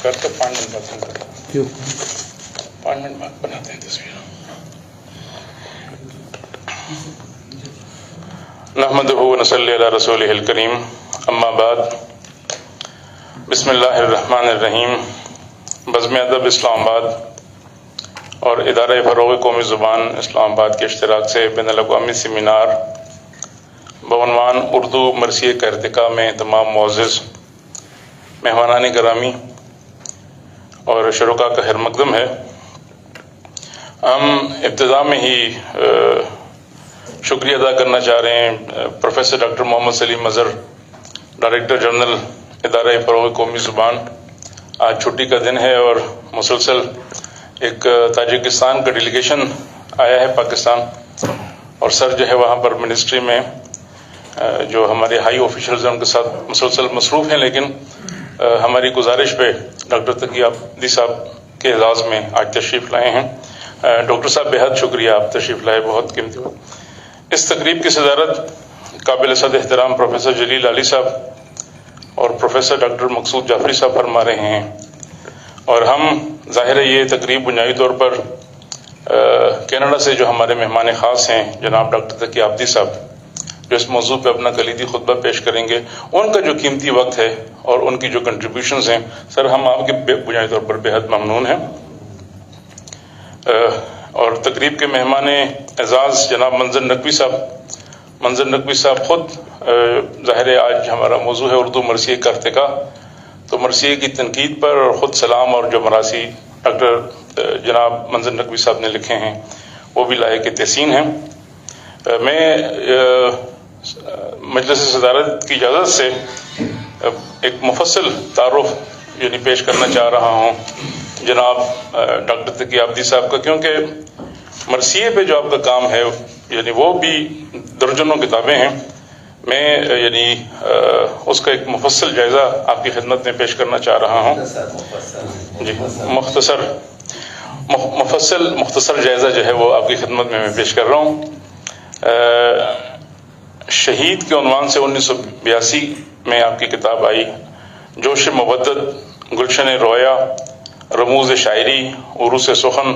کرتے 5 منٹ بعد 5 منٹ بعد بناتے ہیں تصویر. نحمده ونصلی علی رسولہ الکریم. اما بعد. بسم اللہ الرحمن الرحیم. بزم ادب اسلام آباد اور ادارہ فروغ قومی زبان اسلام آباد کے اشتراک سے بین الاقوامی سیمینار بعنوان اردو مرثیے کا ارتقاء میں تمام معزز مہمانان گرامی اور شرکاء کا خیر مقدم ہے. ہم ابتدا میں ہی شکریہ ادا کرنا چاہ رہے ہیں پروفیسر ڈاکٹر محمد سلیم اظہر، ڈائریکٹر جنرل ادارہ فروغ قومی زبان. آج چھٹی کا دن ہے اور مسلسل ایک تاجکستان کا ڈیلیگیشن آیا ہے پاکستان، اور سر جو ہے وہاں پر منسٹری میں جو ہمارے ہائی آفیشلز ہیں ان کے ساتھ مسلسل مصروف ہیں، لیکن ہماری گزارش پہ ڈاکٹر تقی عابدی صاحب کے اعزاز میں آج تشریف لائے ہیں. ڈاکٹر صاحب بہت شکریہ، آپ تشریف لائے، بہت قیمتی ہو. اس تقریب کی صدارت قابل صد احترام پروفیسر جلیل علی صاحب اور پروفیسر ڈاکٹر مقصود جعفری صاحب فرما رہے ہیں، اور ہم ظاہر ہے یہ تقریب بنیادی طور پر کینیڈا سے جو ہمارے مہمان خاص ہیں جناب ڈاکٹر تقی عابدی صاحب، جو اس موضوع پہ اپنا کلیدی خطبہ پیش کریں گے، ان کا جو قیمتی وقت ہے اور ان کی جو کنٹریبیوشنز ہیں، سر ہم آپ کے بنیادی طور پر بہت ممنون ہیں. اور تقریب کے مہمان اعزاز جناب منظر نقوی صاحب خود ظاہر ہے آج ہمارا موضوع ہے اردو مرثیے کا ارتقاء، تو مرثیے کی تنقید پر اور خود سلام اور جو مراثی ڈاکٹر جناب منظر نقوی صاحب نے لکھے ہیں وہ بھی لائق تحسین ہیں. میں مجلس صدارت کی اجازت سے ایک مفصل تعارف پیش کرنا چاہ رہا ہوں جناب ڈاکٹر تقی عابدی صاحب کا، کیونکہ مرثیے پہ جو آپ کا کام ہے وہ بھی درجنوں کتابیں ہیں. میں اس کا ایک مفصل جائزہ آپ کی خدمت میں پیش کرنا چاہ رہا ہوں. جی مختصر جائزہ جو ہے وہ آپ کی خدمت میں پیش کر رہا ہوں. شہید کے عنوان سے 1982 میں آپ کی کتاب آئی، جوش مودت، گلشن رویا، رموز شاعری، عروس سخن،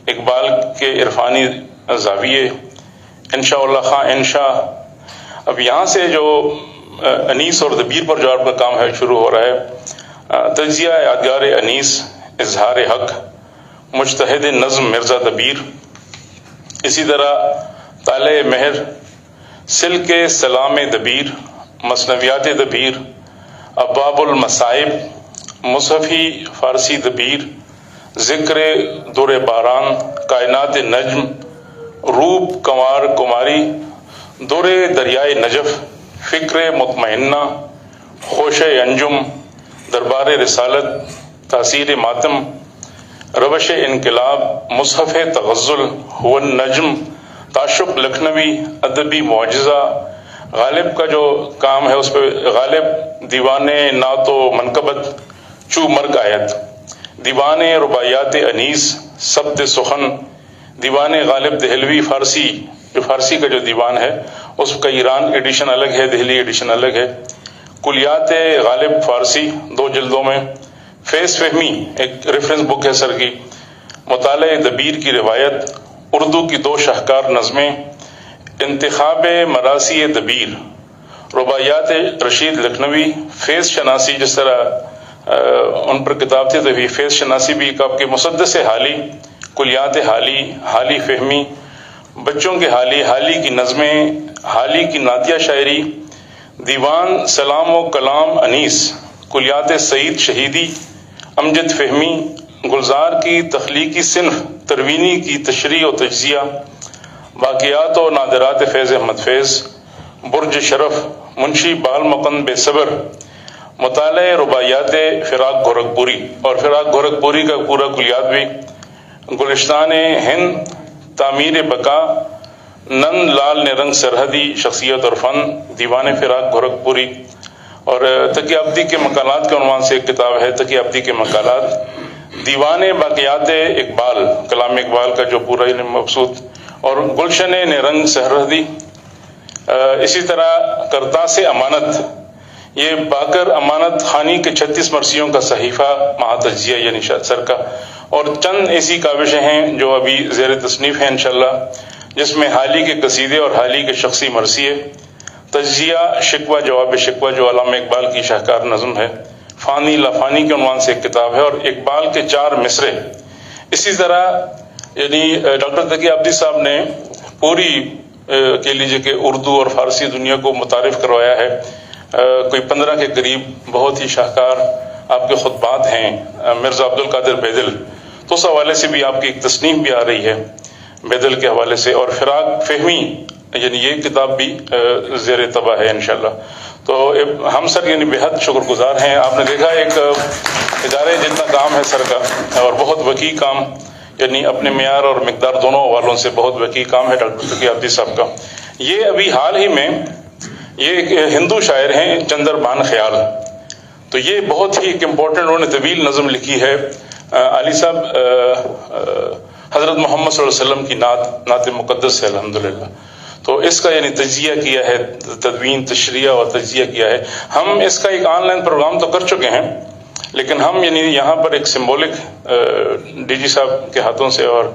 اقبال کے عرفانی زاویے، انشاء اللہ خاں انشاء. اب یہاں سے جو انیس اور دبیر پر جو آپ کا کام ہے شروع ہو رہا ہے، تجزیہ یادگار انیس، اظہار حق، مجتہد نظم مرزا دبیر. اسی طرح طالع مہر، سلک سلام دبیر، مثنویات دبیر، ابواب المصائب، مصحفی فارسی دبیر، ذکر دور باران، کائنات نجم، روپ کنوار کماری، دور دریائے نجف، فکر مطمئنہ، خوش انجم، دربار رسالت، تاثیر ماتم، روش انقلاب، مصحف تغزل، هو النجم، تعشق لکھنوی، ادبی معجزہ. غالب کا جو کام ہے اس پہ غالب دیوان نعت و منقبت چو مرگ آیت، دیوان رباعیات انیس، سبت سخن، دیوان غالب دہلوی فارسی، جو فارسی کا جو دیوان ہے اس کا ایران ایڈیشن الگ ہے، دہلی ایڈیشن الگ ہے. کلیات غالب فارسی 2 جلدوں میں. فیض فہمی ایک ریفرنس بک ہے سر کی. مطالعہ دبیر کی روایت، اردو کی 2 شاہکار نظمیں، انتخاب مراثی دبیر، رباعیات رشید لکھنوی، فیض شناسی. جس طرح ان پر کتاب تھی تو فیض شناسی بھی آپ کے مسدس حالی، کلیات حالی فہمی، بچوں کے حالی کی نظمیں، حالی کی نعتیہ شاعری، دیوان سلام و کلام انیس، کلیات سعید شہیدی، امجد فہمی، گلزار کی تخلیقی صنف، تروینی کی تشریح و تجزیہ، باقیات و نادرات فیض احمد فیض، برج شرف، منشی بال مقند بے صبر، مطالعہ رباعیات فراق گورکھپوری، اور فراق گورکھپوری کا پورا کلیات بھی، گلستان ہند، تعمیر بقا، نند لال نے رنگ سرحدی، شخصیت اور فن، دیوان فراق گورکھپوری. اور تقی عابدی کے مقالات کے عنوان سے ایک کتاب ہے، تقی عابدی کے مقالات، دیوان باقیات اقبال، کلام اقبال کا جو پورا مبسوط، اور گلشن نے رنگ سرحدی. اسی طرح کرتاس امانت، یہ باکر امانت خانی کے 36 مرثیوں کا صحیفہ مہا تجزیہ یہ نشاد سر کا، اور چند ایسی کاوشیں ہیں جو ابھی زیر تصنیف ہیں انشاءاللہ، جس میں حالی کے قصیدے اور حالی کے شخصی مرثیے، تجزیہ شکوہ جواب شکوہ جو علامہ اقبال کی شاہکار نظم ہے، فانی لافانی کے عنوان سے ایک کتاب ہے، اور اقبال کے 4 مصرے۔ اسی طرح یعنی ڈاکٹر تقی عابدی صاحب نے پوری کہہ لیجیے کہ اردو اور فارسی دنیا کو متعارف کروایا ہے، کوئی 15 کے قریب بہت ہی شاہکار آپ کے خطبات ہیں مرزا عبد القادر بیدل، تو اس حوالے سے بھی آپ کی ایک تصنیف بھی آ رہی ہے بیدل کے حوالے سے، اور فراق فہمی یعنی یہ کتاب بھی زیر طبع ہے انشاءاللہ۔ تو ہم سر یعنی بےحد شکر گزار ہیں۔ آپ نے دیکھا ایک ادارے جتنا کام ہے سر کا، اور بہت وسیع کام، یعنی اپنے معیار اور مقدار دونوں حوالوں سے بہت وسیع کام ہے ڈاکٹر تقی عابدی صاحب کا۔ یہ ابھی حال ہی میں یہ ایک ہندو شاعر ہیں چندر بان خیال، تو یہ بہت ہی ایک امپورٹنٹ، انہوں نے طویل نظم لکھی ہے علی صاحب حضرت محمد صلی اللہ علیہ وسلم کی نعت مقدس ہے الحمدللہ، تو اس کا یعنی تجزیہ کیا ہے، تدوین تشریح اور تجزیہ کیا ہے۔ ہم اس کا ایک آن لائن پروگرام تو کر چکے ہیں، لیکن ہم یعنی یہاں پر ایک سمبولک ڈی جی صاحب کے ہاتھوں سے اور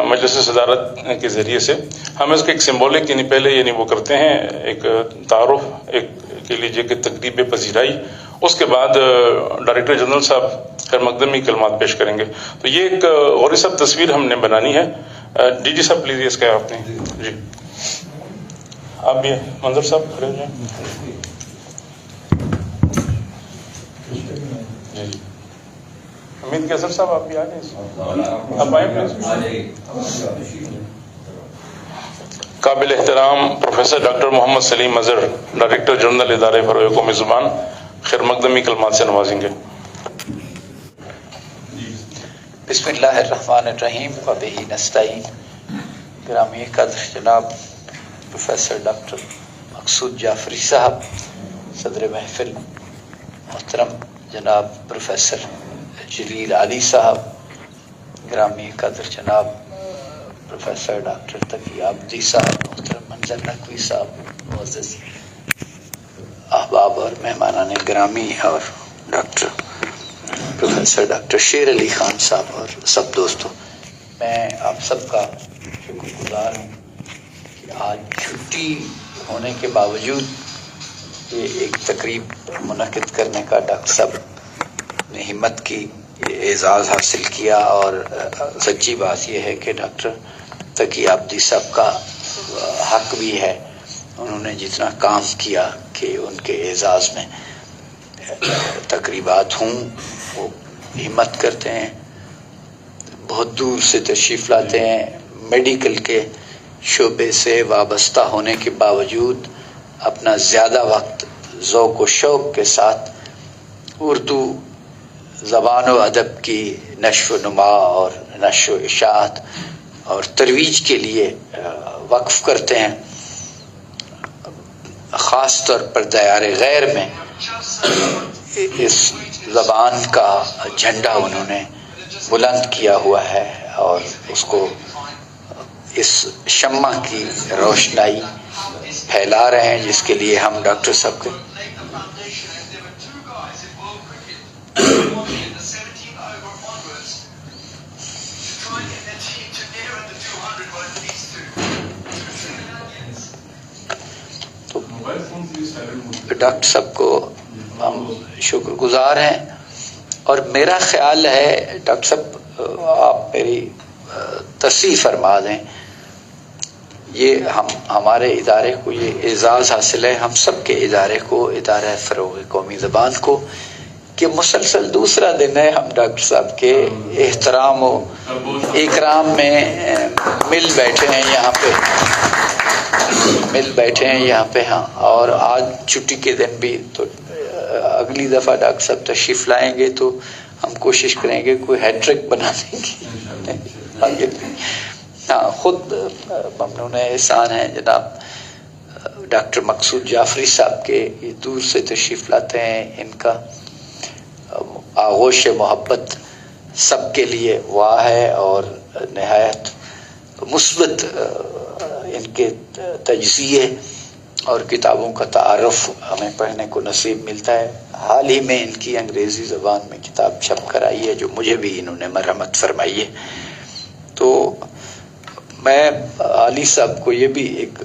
مجلس صدارت کے ذریعے سے ہم اس کے ایک سمبولک یعنی پہلے یعنی وہ کرتے ہیں ایک تعارف، ایک کہہ لیجیے کہ تقریب پذیرائی، اس کے بعد ڈائریکٹر جنرل صاحب خیر مقدمی کلمات پیش کریں گے۔ تو یہ ایک غوری صاحب تصویر ہم نے بنانی ہے۔ ڈی جی صاحب پلیز اس کا آپ نے جی آپ بھی منظر صاحب کھڑے ہو جائیں۔ امید کیسر صاحب آپ بھی آ جائیں، آپ آئیں پلیز۔ قابل احترام پروفیسر ڈاکٹر محمد سلیم اظہر، ڈائریکٹر جنرل ادارے فروغ قومی زبان، خیر مقدمی کلمات سے نوازیں گے۔ بسم اللہ الرحمن الرحیم وبہ نستعین۔ گرامی قدر جناب پروفیسر ڈاکٹر مقصود جعفری صاحب، صدر محفل محترم جناب پروفیسر جلیل علی صاحب، گرامی قدر جناب پروفیسر ڈاکٹر تقی عابدی صاحب، محترم منظر نقوی صاحب، معزز احباب اور مہمانان گرامی، اور پروفیسر ڈاکٹر شیر علی خان صاحب اور سب دوستوں، میں آپ سب کا شکر گزار ہوں کہ آج چھٹی ہونے کے باوجود یہ ایک تقریب منعقد کرنے کا ڈاکٹر صاحب نے ہمت کی، یہ اعزاز حاصل کیا، اور سچی بات یہ ہے کہ ڈاکٹر تقی عابدی صاحب کا حق بھی ہے، انہوں نے جتنا کام کیا کہ ان کے اعزاز میں تقریبات ہوں، وہ ہمت کرتے ہیں، بہت دور سے تشریف لاتے ہیں، میڈیکل کے شعبے سے وابستہ ہونے کے باوجود اپنا زیادہ وقت ذوق و شوق کے ساتھ اردو زبان و ادب کی نشو و نما اور نشر و اشاعت اور ترویج کے لیے وقف کرتے ہیں۔ خاص طور پر دیار غیر میں اس زبان کا جھنڈا انہوں نے بلند کیا ہوا ہے، اور اس کو اس شمع کی روشنائی پھیلا رہے ہیں، جس کے لیے ہم ڈاکٹر صاحب کے ڈاکٹر صاحب کو ہم شکر گزار ہیں۔ اور میرا خیال ہے ڈاکٹر صاحب آپ میری تصحیح فرما دیں، یہ ہمارے ادارے کو یہ اعزاز حاصل ہے، ہم سب کے ادارے کو، ادارہ فروغ قومی زبان کو، کہ مسلسل دوسرا دن ہے ہم ڈاکٹر صاحب کے احترام و اکرام میں مل بیٹھے ہیں یہاں پہ ہاں، اور آج چھٹی کے دن بھی، تو اگلی دفعہ ڈاکٹر صاحب تشریف لائیں گے تو ہم کوشش کریں گے کوئی ہیٹرک بنا دیں گے۔ ہاں، خود ممنون احسان ہے جناب ڈاکٹر مقصود جعفری صاحب کے، یہ دور سے تشریف لاتے ہیں، ان کا آغوش محبت سب کے لیے واہ ہے، اور نہایت مثبت ان کے تجزیے اور کتابوں کا تعارف ہمیں پڑھنے کو نصیب ملتا ہے. حال ہی میں ان کی انگریزی زبان میں کتاب چھپ کر آئی ہے جو مجھے بھی انہوں نے مرحمت فرمائی ہے. تو میں علی صاحب کو یہ بھی ایک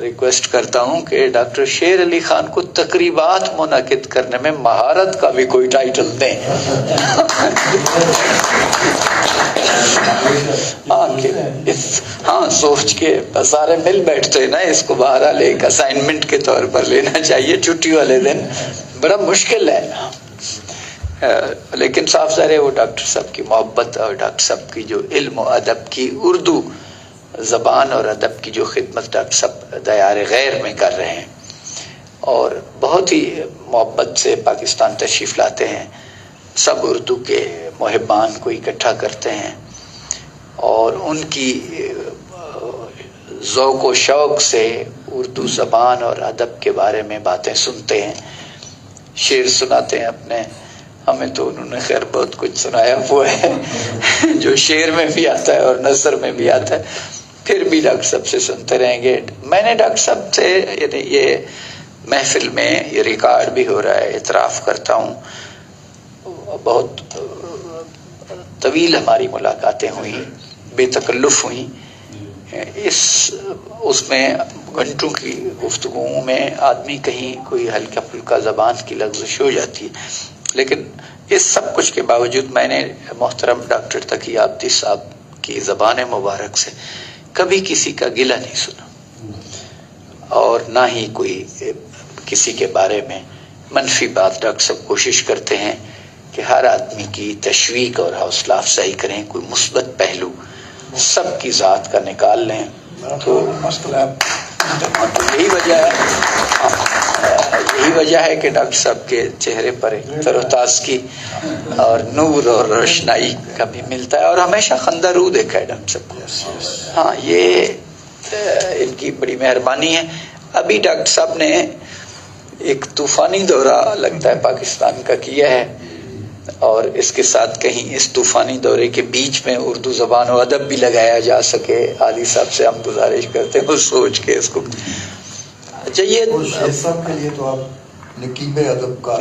ریکویسٹ کرتا ہوں کہ ڈاکٹر شیر علی خان کو تقریبات منعقد کرنے میں مہارت کا بھی کوئی ٹائٹل دیں. ہاں سوچ کے سارے مل بیٹھتے ہیں نا, اس کو بہرحال ایک اسائنمنٹ کے طور پر لینا چاہیے چھٹی والے دن. بڑا مشکل ہے لیکن صاف ظاہر ہے وہ ڈاکٹر صاحب کی محبت اور ڈاکٹر صاحب کی جو علم و ادب کی, اردو زبان اور ادب کی جو خدمت ڈاکٹر صاحب دیار غیر میں کر رہے ہیں, اور بہت ہی محبت سے پاکستان تشریف لاتے ہیں. سب اردو کے محبان کو اکٹھا کرتے ہیں اور ان کی ذوق و شوق سے اردو زبان اور ادب کے بارے میں باتیں سنتے ہیں, شعر سناتے ہیں اپنے. ہمیں تو انہوں نے خیر بہت کچھ سنایا ہوا ہے جو شعر میں بھی آتا ہے اور نثر میں بھی آتا ہے. پھر بھی ڈاکٹر صاحب سے سنتے رہیں گے. میں نے ڈاکٹر صاحب سے یعنی یہ محفل میں یہ ریکارڈ بھی ہو رہا ہے, اعتراف کرتا ہوں بہت طویل ہماری ملاقاتیں ہوئیں, بے تکلف ہوئیں. اس میں گھنٹوں کی گفتگو میں آدمی کہیں کوئی ہلکا پھلکا زبان کی لغزش ہو جاتی ہے, لیکن اس سب کچھ کے باوجود میں نے محترم ڈاکٹر تقی آبدی صاحب کی زبان مبارک سے کبھی کسی کا گلہ نہیں سنا, اور نہ ہی کوئی کسی کے بارے میں منفی بات. ڈاکٹر صاحب کوشش کرتے ہیں کہ ہر آدمی کی تشویق اور حوصلہ افزائی کریں, کوئی مثبت پہلو سب کی ذات کا نکال لیں. تو یہی وجہ ہے کہ ڈاکٹر صاحب کے چہرے پر ایک تر و تازگی اور نور اور روشنائی کا بھی ملتا ہے, اور ہمیشہ خندہ رو دیکھا ہے ڈاکٹر صاحب کو. ہاں یہ ان کی بڑی مہربانی ہے. ابھی ڈاکٹر صاحب نے ایک طوفانی دورہ لگتا ہے پاکستان کا کیا ہے, اور اس کے ساتھ کہیں اس طوفانی دورے کے بیچ میں اردو زبان و ادب بھی لگایا جا سکے. عالی صاحب سے ہم گزارش کرتے ہیں وہ سوچ کے اس کو. اچھا یہ صاحب کے لیے تو آپ نقیب ادب کا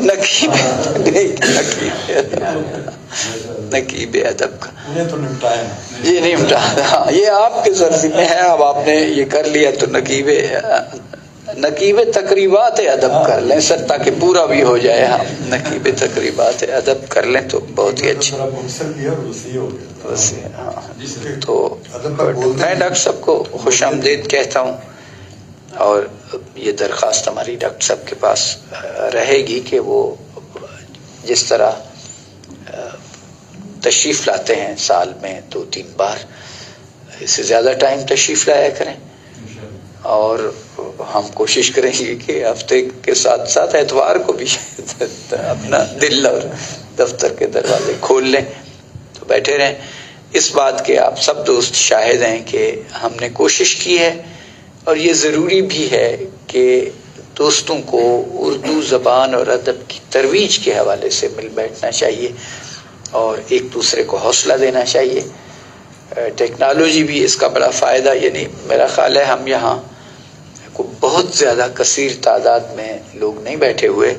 نقیب ادب کا انہیں تو نمٹایا یہ نہیں نمٹا. ہاں یہ آپ کے ذمہ میں ہے, اب آپ نے یہ کر لیا تو نقیب تقریبات ادب کر لیں سر, تاکہ پورا بھی ہو جائے. ہاں نقیب تقریبات ادب کر لیں تو بہت ہی اچھا. تو میں ڈاکٹر صاحب کو خوش آمدید کہتا ہوں, اور یہ درخواست ہماری ڈاکٹر صاحب کے پاس رہے گی کہ وہ جس طرح تشریف لاتے ہیں سال میں 2-3 بار, اس سے زیادہ ٹائم تشریف لایا کریں, اور ہم کوشش کریں گے کہ ہفتے کے ساتھ ساتھ اتوار کو بھی اپنا دل اور دفتر کے دروازے کھول لیں تو بیٹھے رہیں. اس بات کے آپ سب دوست شاہد ہیں کہ ہم نے کوشش کی ہے, اور یہ ضروری بھی ہے کہ دوستوں کو اردو زبان اور ادب کی ترویج کے حوالے سے مل بیٹھنا چاہیے اور ایک دوسرے کو حوصلہ دینا چاہیے. ٹیکنالوجی بھی اس کا بڑا فائدہ, یعنی میرا خیال ہے ہم یہاں کو بہت زیادہ کثیر تعداد میں لوگ نہیں بیٹھے ہوئے,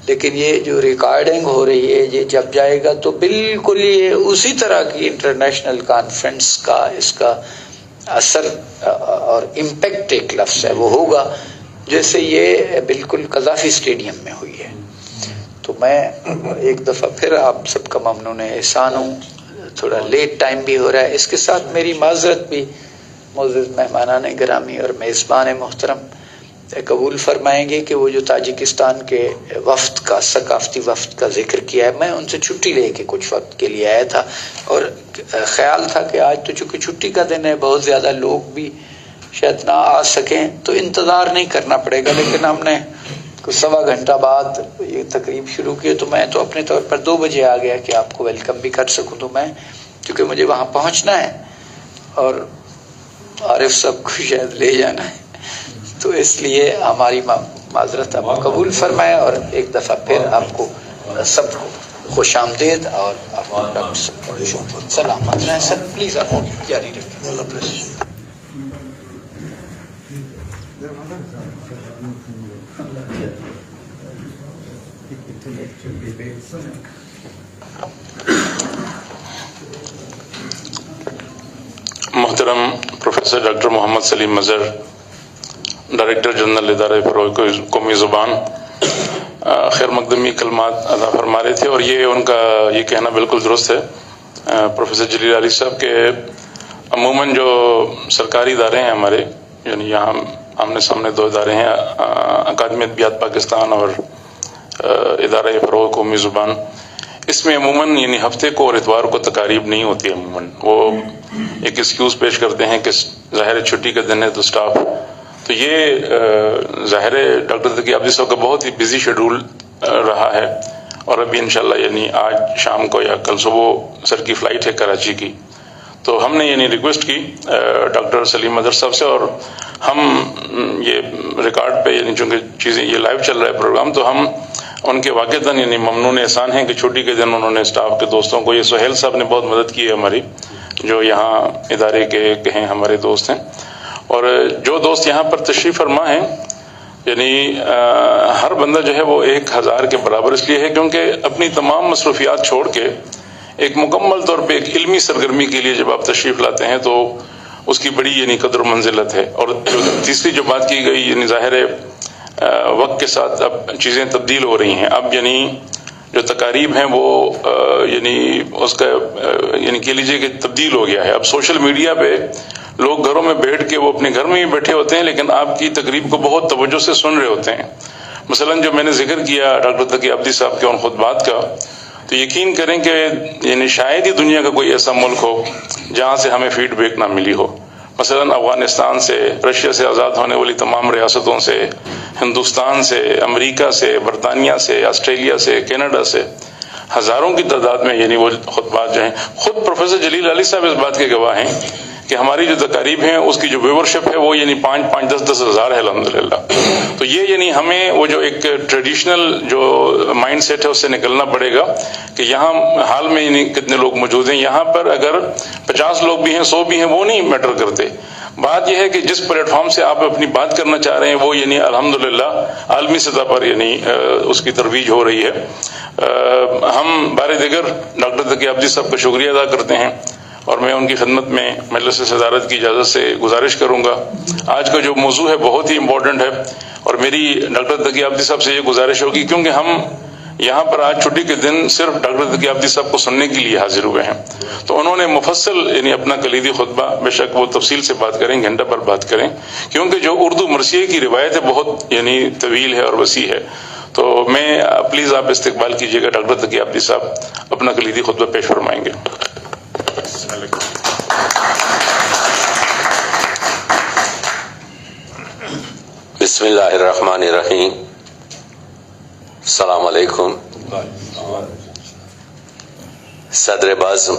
لیکن یہ جو ریکارڈنگ ہو رہی ہے یہ جب جائے گا تو بالکل یہ اسی طرح کی انٹرنیشنل کانفرنس کا اس کا اثر اور امپیکٹ ایک لفظ ہے وہ ہوگا جیسے یہ بالکل قذافی اسٹیڈیم میں ہوئی ہے. تو میں ایک دفعہ پھر آپ سب کا ممنون احسان ہوں. تھوڑا لیٹ ٹائم بھی ہو رہا ہے, اس کے ساتھ میری معذرت بھی. معزز مہمانان گرامی اور میزبان محترم قبول فرمائیں گے کہ وہ جو تاجکستان کے وفد کا ثقافتی وفد کا ذکر کیا ہے, میں ان سے چھٹی لے کے کچھ وقت کے لیے آیا تھا, اور خیال تھا کہ آج تو چونکہ چھٹی کا دن ہے بہت زیادہ لوگ بھی شاید نہ آ سکیں تو انتظار نہیں کرنا پڑے گا, لیکن ہم نے کچھ 1.25 گھنٹہ بعد یہ تقریب شروع کی تو میں تو اپنے طور پر 2 بجے آ گیا کہ آپ کو ویلکم بھی کر سکوں. تو میں کیونکہ مجھے وہاں پہنچنا ہے اور عارف صاحب کو شاید لے جانا ہے, تو اس لیے ہماری معذرت آپ قبول فرمائے, اور ایک دفعہ پھر آپ کو سب کو خوش آمدید اور سلامت رہیں. سر پلیز آپ جاری رکھیں. محترم پروفیسر ڈاکٹر محمد سلیم مظہر، ڈائریکٹر جنرل ادارہ فروغ قومی زبان، خیر مقدمی کلمات ادا فرما رہے تھے، اور یہ ان کا یہ کہنا بالکل درست ہے پروفیسر جلیل علی صاحب کہ عموماً جو سرکاری ادارے ہیں ہمارے، یعنی یہاں آمنے سامنے دو ادارے ہیں، اکادمی ادبیات پاکستان اور ادارہ فروغ قومی زبان، اس میں عموماً یعنی ہفتے کو اور اتوار کو تقاریب نہیں ہوتی ہے۔ عموماً وہ ایک ایکسکیوز پیش کرتے ہیں کہ ظاہر چھٹی کا دن ہے تو سٹاف، تو یہ ظاہر ڈاکٹر تقی عابدی صاحب کا بہت ہی بزی شیڈول رہا ہے، اور ابھی انشاءاللہ یعنی آج شام کو یا کل صبح سر کی فلائٹ ہے کراچی کی، تو ہم نے یعنی ریکویسٹ کی ڈاکٹر سلیم مظہر صاحب سے، اور ہم یہ ریکارڈ پہ یعنی چونکہ چیزیں یہ لائیو چل رہا ہے پروگرام، تو ہم ان کے واقعتاً یعنی ممنون احسان ہیں کہ چھٹی کے دن انہوں نے اسٹاف کے دوستوں کو، یہ سہیل صاحب نے بہت مدد کی ہے ہماری، جو یہاں ادارے کے ہیں ہمارے دوست ہیں، اور جو دوست یہاں پر تشریف فرما ہیں، یعنی ہر بندہ جو ہے وہ 1000 کے برابر اس لیے ہے کیونکہ اپنی تمام مصروفیات چھوڑ کے ایک مکمل طور پہ ایک علمی سرگرمی کے لیے جب آپ تشریف لاتے ہیں تو اس کی بڑی یعنی قدر و منزلت ہے۔ اور جو تیسری جو بات کی گئی، یعنی ظاہر ہے وقت کے ساتھ اب چیزیں تبدیل ہو رہی ہیں، اب یعنی جو تقاریب ہیں وہ یعنی اس کا یعنی کہہ لیجیے کہ تبدیل ہو گیا ہے۔ اب سوشل میڈیا پہ لوگ گھروں میں بیٹھ کے وہ اپنے گھر میں ہی بیٹھے ہوتے ہیں، لیکن آپ کی تقریب کو بہت توجہ سے سن رہے ہوتے ہیں۔ مثلاً جو میں نے ذکر کیا ڈاکٹر تقی عابدی صاحب کے ان خطبات کا، تو یقین کریں کہ یعنی شاید ہی دنیا کا کوئی ایسا ملک ہو جہاں سے ہمیں فیڈ بیک نہ ملی ہو۔ مثلاً افغانستان سے، رشیا سے آزاد ہونے والی تمام ریاستوں سے، ہندوستان سے، امریکہ سے، برطانیہ سے، آسٹریلیا سے، کینیڈا سے، ہزاروں کی تعداد میں یعنی وہ خطبات جو ہیں، خود پروفیسر جلیل علی صاحب اس بات کے گواہ ہیں کہ ہماری جو تقاریب ہیں اس کی جو ویورشپ ہے وہ یعنی 5-5 10-10 ہزار ہے الحمدللہ۔ تو یہ یعنی ہمیں وہ جو ایک ٹریڈیشنل جو مائنڈ سیٹ ہے اس سے نکلنا پڑے گا کہ یہاں حال میں یعنی کتنے لوگ موجود ہیں، یہاں پر اگر 50 لوگ بھی ہیں، 100 بھی ہیں، وہ نہیں میٹر کرتے۔ بات یہ ہے کہ جس پلیٹ فارم سے آپ اپنی بات کرنا چاہ رہے ہیں وہ یعنی الحمدللہ عالمی سطح پر یعنی اس کی ترویج ہو رہی ہے۔ ہم بار دیگر ڈاکٹر تقی عابدی صاحب کا شکریہ ادا کرتے ہیں، اور میں ان کی خدمت میں مجلس صدارت کی اجازت سے گزارش کروں گا۔ آج کا جو موضوع ہے بہت ہی امپورٹنٹ ہے، اور میری ڈاکٹر تقی عابدی صاحب سے یہ گزارش ہوگی کیونکہ ہم یہاں پر آج چھٹی کے دن صرف ڈاکٹر تقی عابدی صاحب کو سننے کے لیے حاضر ہوئے ہیں، تو انہوں نے مفصل یعنی اپنا کلیدی خطبہ، بے شک وہ تفصیل سے بات کریں، گھنٹہ پر بات کریں، کیونکہ جو اردو مرثیے کی روایت ہے بہت یعنی طویل ہے اور وسیع ہے۔ تو میں پلیز آپ استقبال کیجیے گا، ڈاکٹر تقی عابدی صاحب اپنا کلیدی خطبہ پیش فرمائیں گے۔ بسم اللہ الرحمن الرحیم۔ السلام علیکم۔ صدر بعض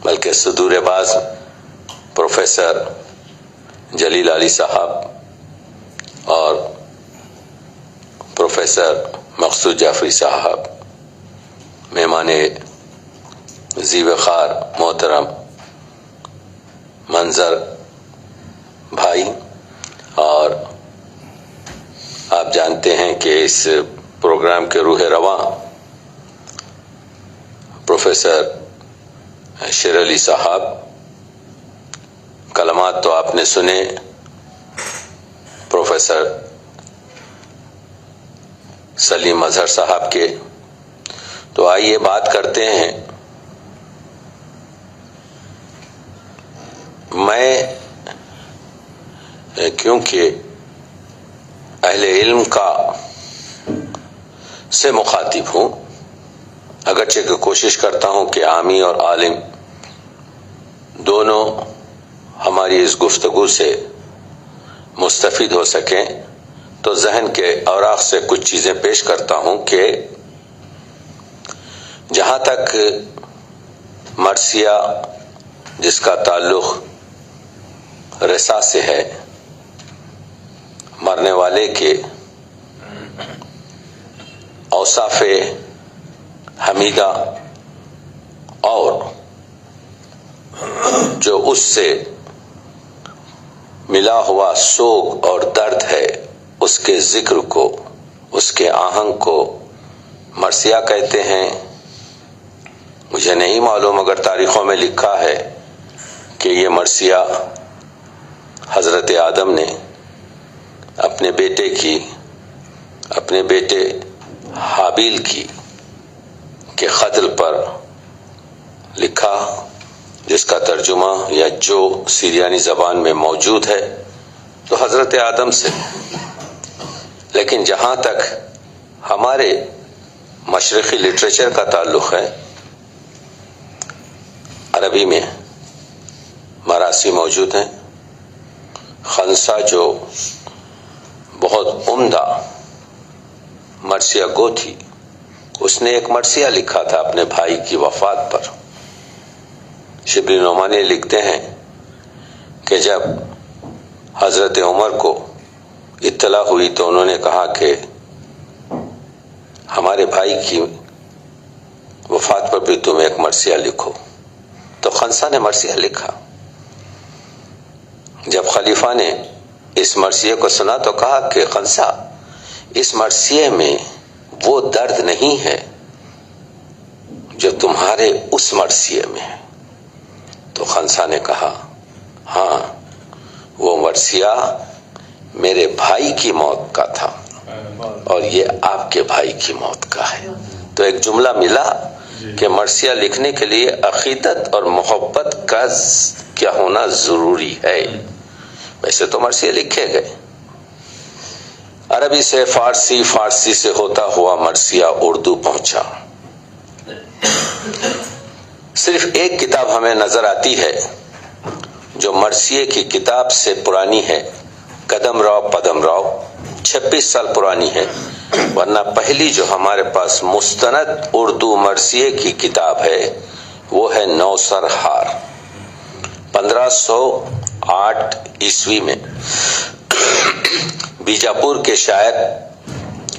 بلکہ صدور بعض پروفیسر جلیل علی صاحب اور پروفیسر مقصود جعفری صاحب، مہمان زیب خار محترم منظر بھائی، اور آپ جانتے ہیں کہ اس پروگرام کے روح رواں پروفیسر شیر علی صاحب، کلمات تو آپ نے سنے پروفیسر سلیم مظہر صاحب کے، تو آئیے بات کرتے ہیں۔ میں کیونکہ اہل علم کا سے مخاطب ہوں، اگرچہ کہ کوشش کرتا ہوں کہ عامی اور عالم دونوں ہماری اس گفتگو سے مستفید ہو سکیں، تو ذہن کے اوراق سے کچھ چیزیں پیش کرتا ہوں کہ جہاں تک مرثیہ جس کا تعلق رسا سے ہے، مرنے والے کے اوصاف حمیدہ اور جو اس سے ملا ہوا سوگ اور درد ہے، اس کے ذکر کو، اس کے آہنگ کو مرثیہ کہتے ہیں. مجھے نہیں معلوم، اگر تاریخوں میں لکھا ہے کہ یہ مرثیہ حضرت آدم نے اپنے بیٹے حابیل کی کے قتل پر لکھا، جس کا ترجمہ یا جو سریانی زبان میں موجود ہے تو حضرت آدم سے. لیکن جہاں تک ہمارے مشرقی لٹریچر کا تعلق ہے، عربی میں مراثی موجود ہیں. خنسا جو بہت عمدہ مرثیہ گو تھی، اس نے ایک مرثیہ لکھا تھا اپنے بھائی کی وفات پر. شبلی نعمانی لکھتے ہیں کہ جب حضرت عمر کو اطلاع ہوئی تو انہوں نے کہا کہ ہمارے بھائی کی وفات پر بھی تم ایک مرثیہ لکھو. تو خنسا نے مرثیہ لکھا. جب خلیفہ نے اس مرثیے کو سنا تو کہا کہ خنسا، اس مرثیے میں وہ درد نہیں ہے جو تمہارے اس مرثیے میں ہے. تو خنسا نے کہا ہاں، وہ مرثیہ میرے بھائی کی موت کا تھا اور یہ آپ کے بھائی کی موت کا ہے. تو ایک جملہ ملا کہ مرثیہ لکھنے کے لیے عقیدت اور محبت کا کیا ہونا ضروری ہے. ویسے تو مرثیے لکھے گئے، عربی سے فارسی، فارسی سے ہوتا ہوا مرثیہ اردو پہنچا. صرف ایک کتاب ہمیں نظر آتی ہے جو مرثیے کی کتاب سے پرانی ہے، قدم راؤ پدم راؤ، 26 سال پرانی ہے. ورنہ پہلی جو ہمارے پاس مستند اردو مرثیے کی کتاب ہے وہ ہے نوسر ہار، 1508 عیسوی میں بیجاپور کے شاعر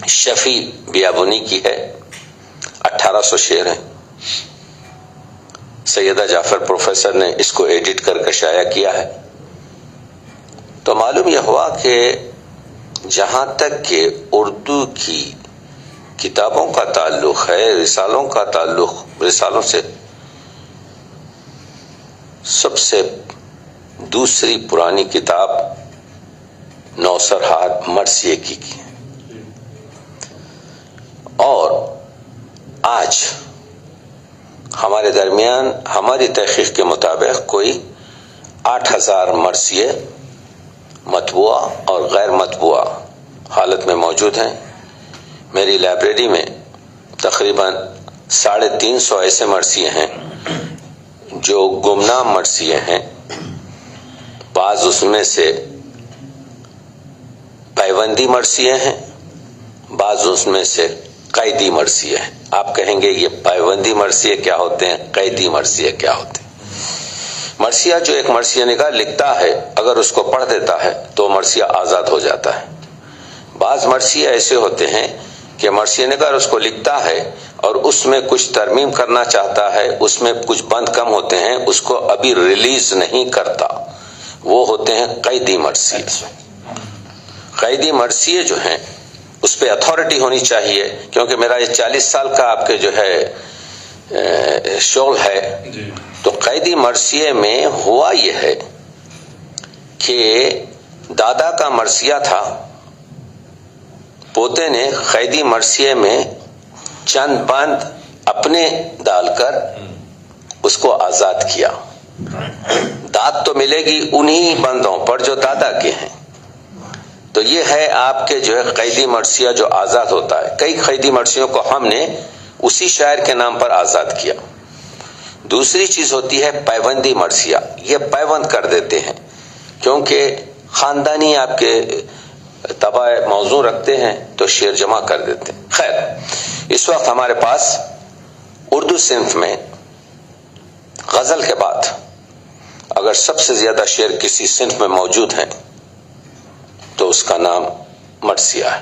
شفیع بیابونی کی ہے. 1800 شعر ہیں. سیدہ جعفر پروفیسر نے اس کو ایڈٹ کر کے شائع کیا ہے. تو معلوم یہ ہوا کہ جہاں تک کہ اردو کی کتابوں کا تعلق ہے، رسالوں کا تعلق، رسالوں سے سب سے دوسری پرانی کتاب نوسر ہار مرثیے کی. اور آج ہمارے درمیان ہماری تحقیق کے مطابق کوئی 8000 مرثیے مطبوعہ اور غیر مطبوعہ حالت میں موجود ہیں. میری لائبریری میں تقریباً 350 ایسے مرثیے ہیں جو گمنام مرثیے ہیں. بعض اس میں سے پیوندی مرثیے ہیں، بعض اس میں سے قیدی مرثیے ہیں. آپ کہیں گے یہ پیوندی مرثیے کیا ہوتے ہیں، قیدی مرثیے کیا ہوتے ہیں؟ مرثیہ جو ایک مرثیہ نگار لکھتا ہے، اگر اس کو پڑھ دیتا ہے تو مرثیہ آزاد ہو جاتا ہے. بعض مرثیہ ایسے ہوتے ہیں کہ مرثیہ نگار اس کو لکھتا ہے اور اس میں کچھ ترمیم کرنا چاہتا ہے، اس میں کچھ بند کم ہوتے ہیں، اس کو ابھی ریلیز نہیں کرتا. وہ ہوتے ہیں قیدی مرثیے. قیدی مرثیے جو ہیں اس پہ اتھارٹی ہونی چاہیے، کیونکہ میرا یہ 40 سال کا آپ کے جو ہے شغل ہے. تو قیدی مرثیے میں ہوا یہ ہے کہ دادا کا مرثیہ تھا، پوتے نے قیدی مرثیے میں چند بند اپنے ڈال کر اس کو آزاد کیا. داد تو ملے گی انہی بندوں پر جو دادا کے ہیں. تو یہ ہے آپ کے جو ہے قیدی مرثیہ جو آزاد ہوتا ہے. کئی قیدی مرثیوں کو ہم نے اسی شاعر کے نام پر آزاد کیا. دوسری چیز ہوتی ہے پیوندی مرثیہ. یہ پیوند کر دیتے ہیں کیونکہ خاندانی آپ کے تبع موضوع رکھتے ہیں تو شعر جمع کر دیتے ہیں. خیر، اس وقت ہمارے پاس اردو صنف میں غزل کے بعد اگر سب سے زیادہ شعر کسی صنف میں موجود ہیں تو اس کا نام مرثیہ ہے.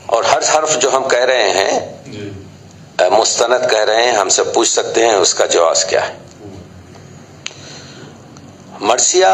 اور ہر حرف جو ہم کہہ رہے ہیں مستند کہہ رہے ہیں، ہم سے پوچھ سکتے ہیں اس کا جواز کیا ہے. مرثیہ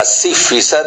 80%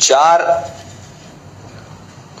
4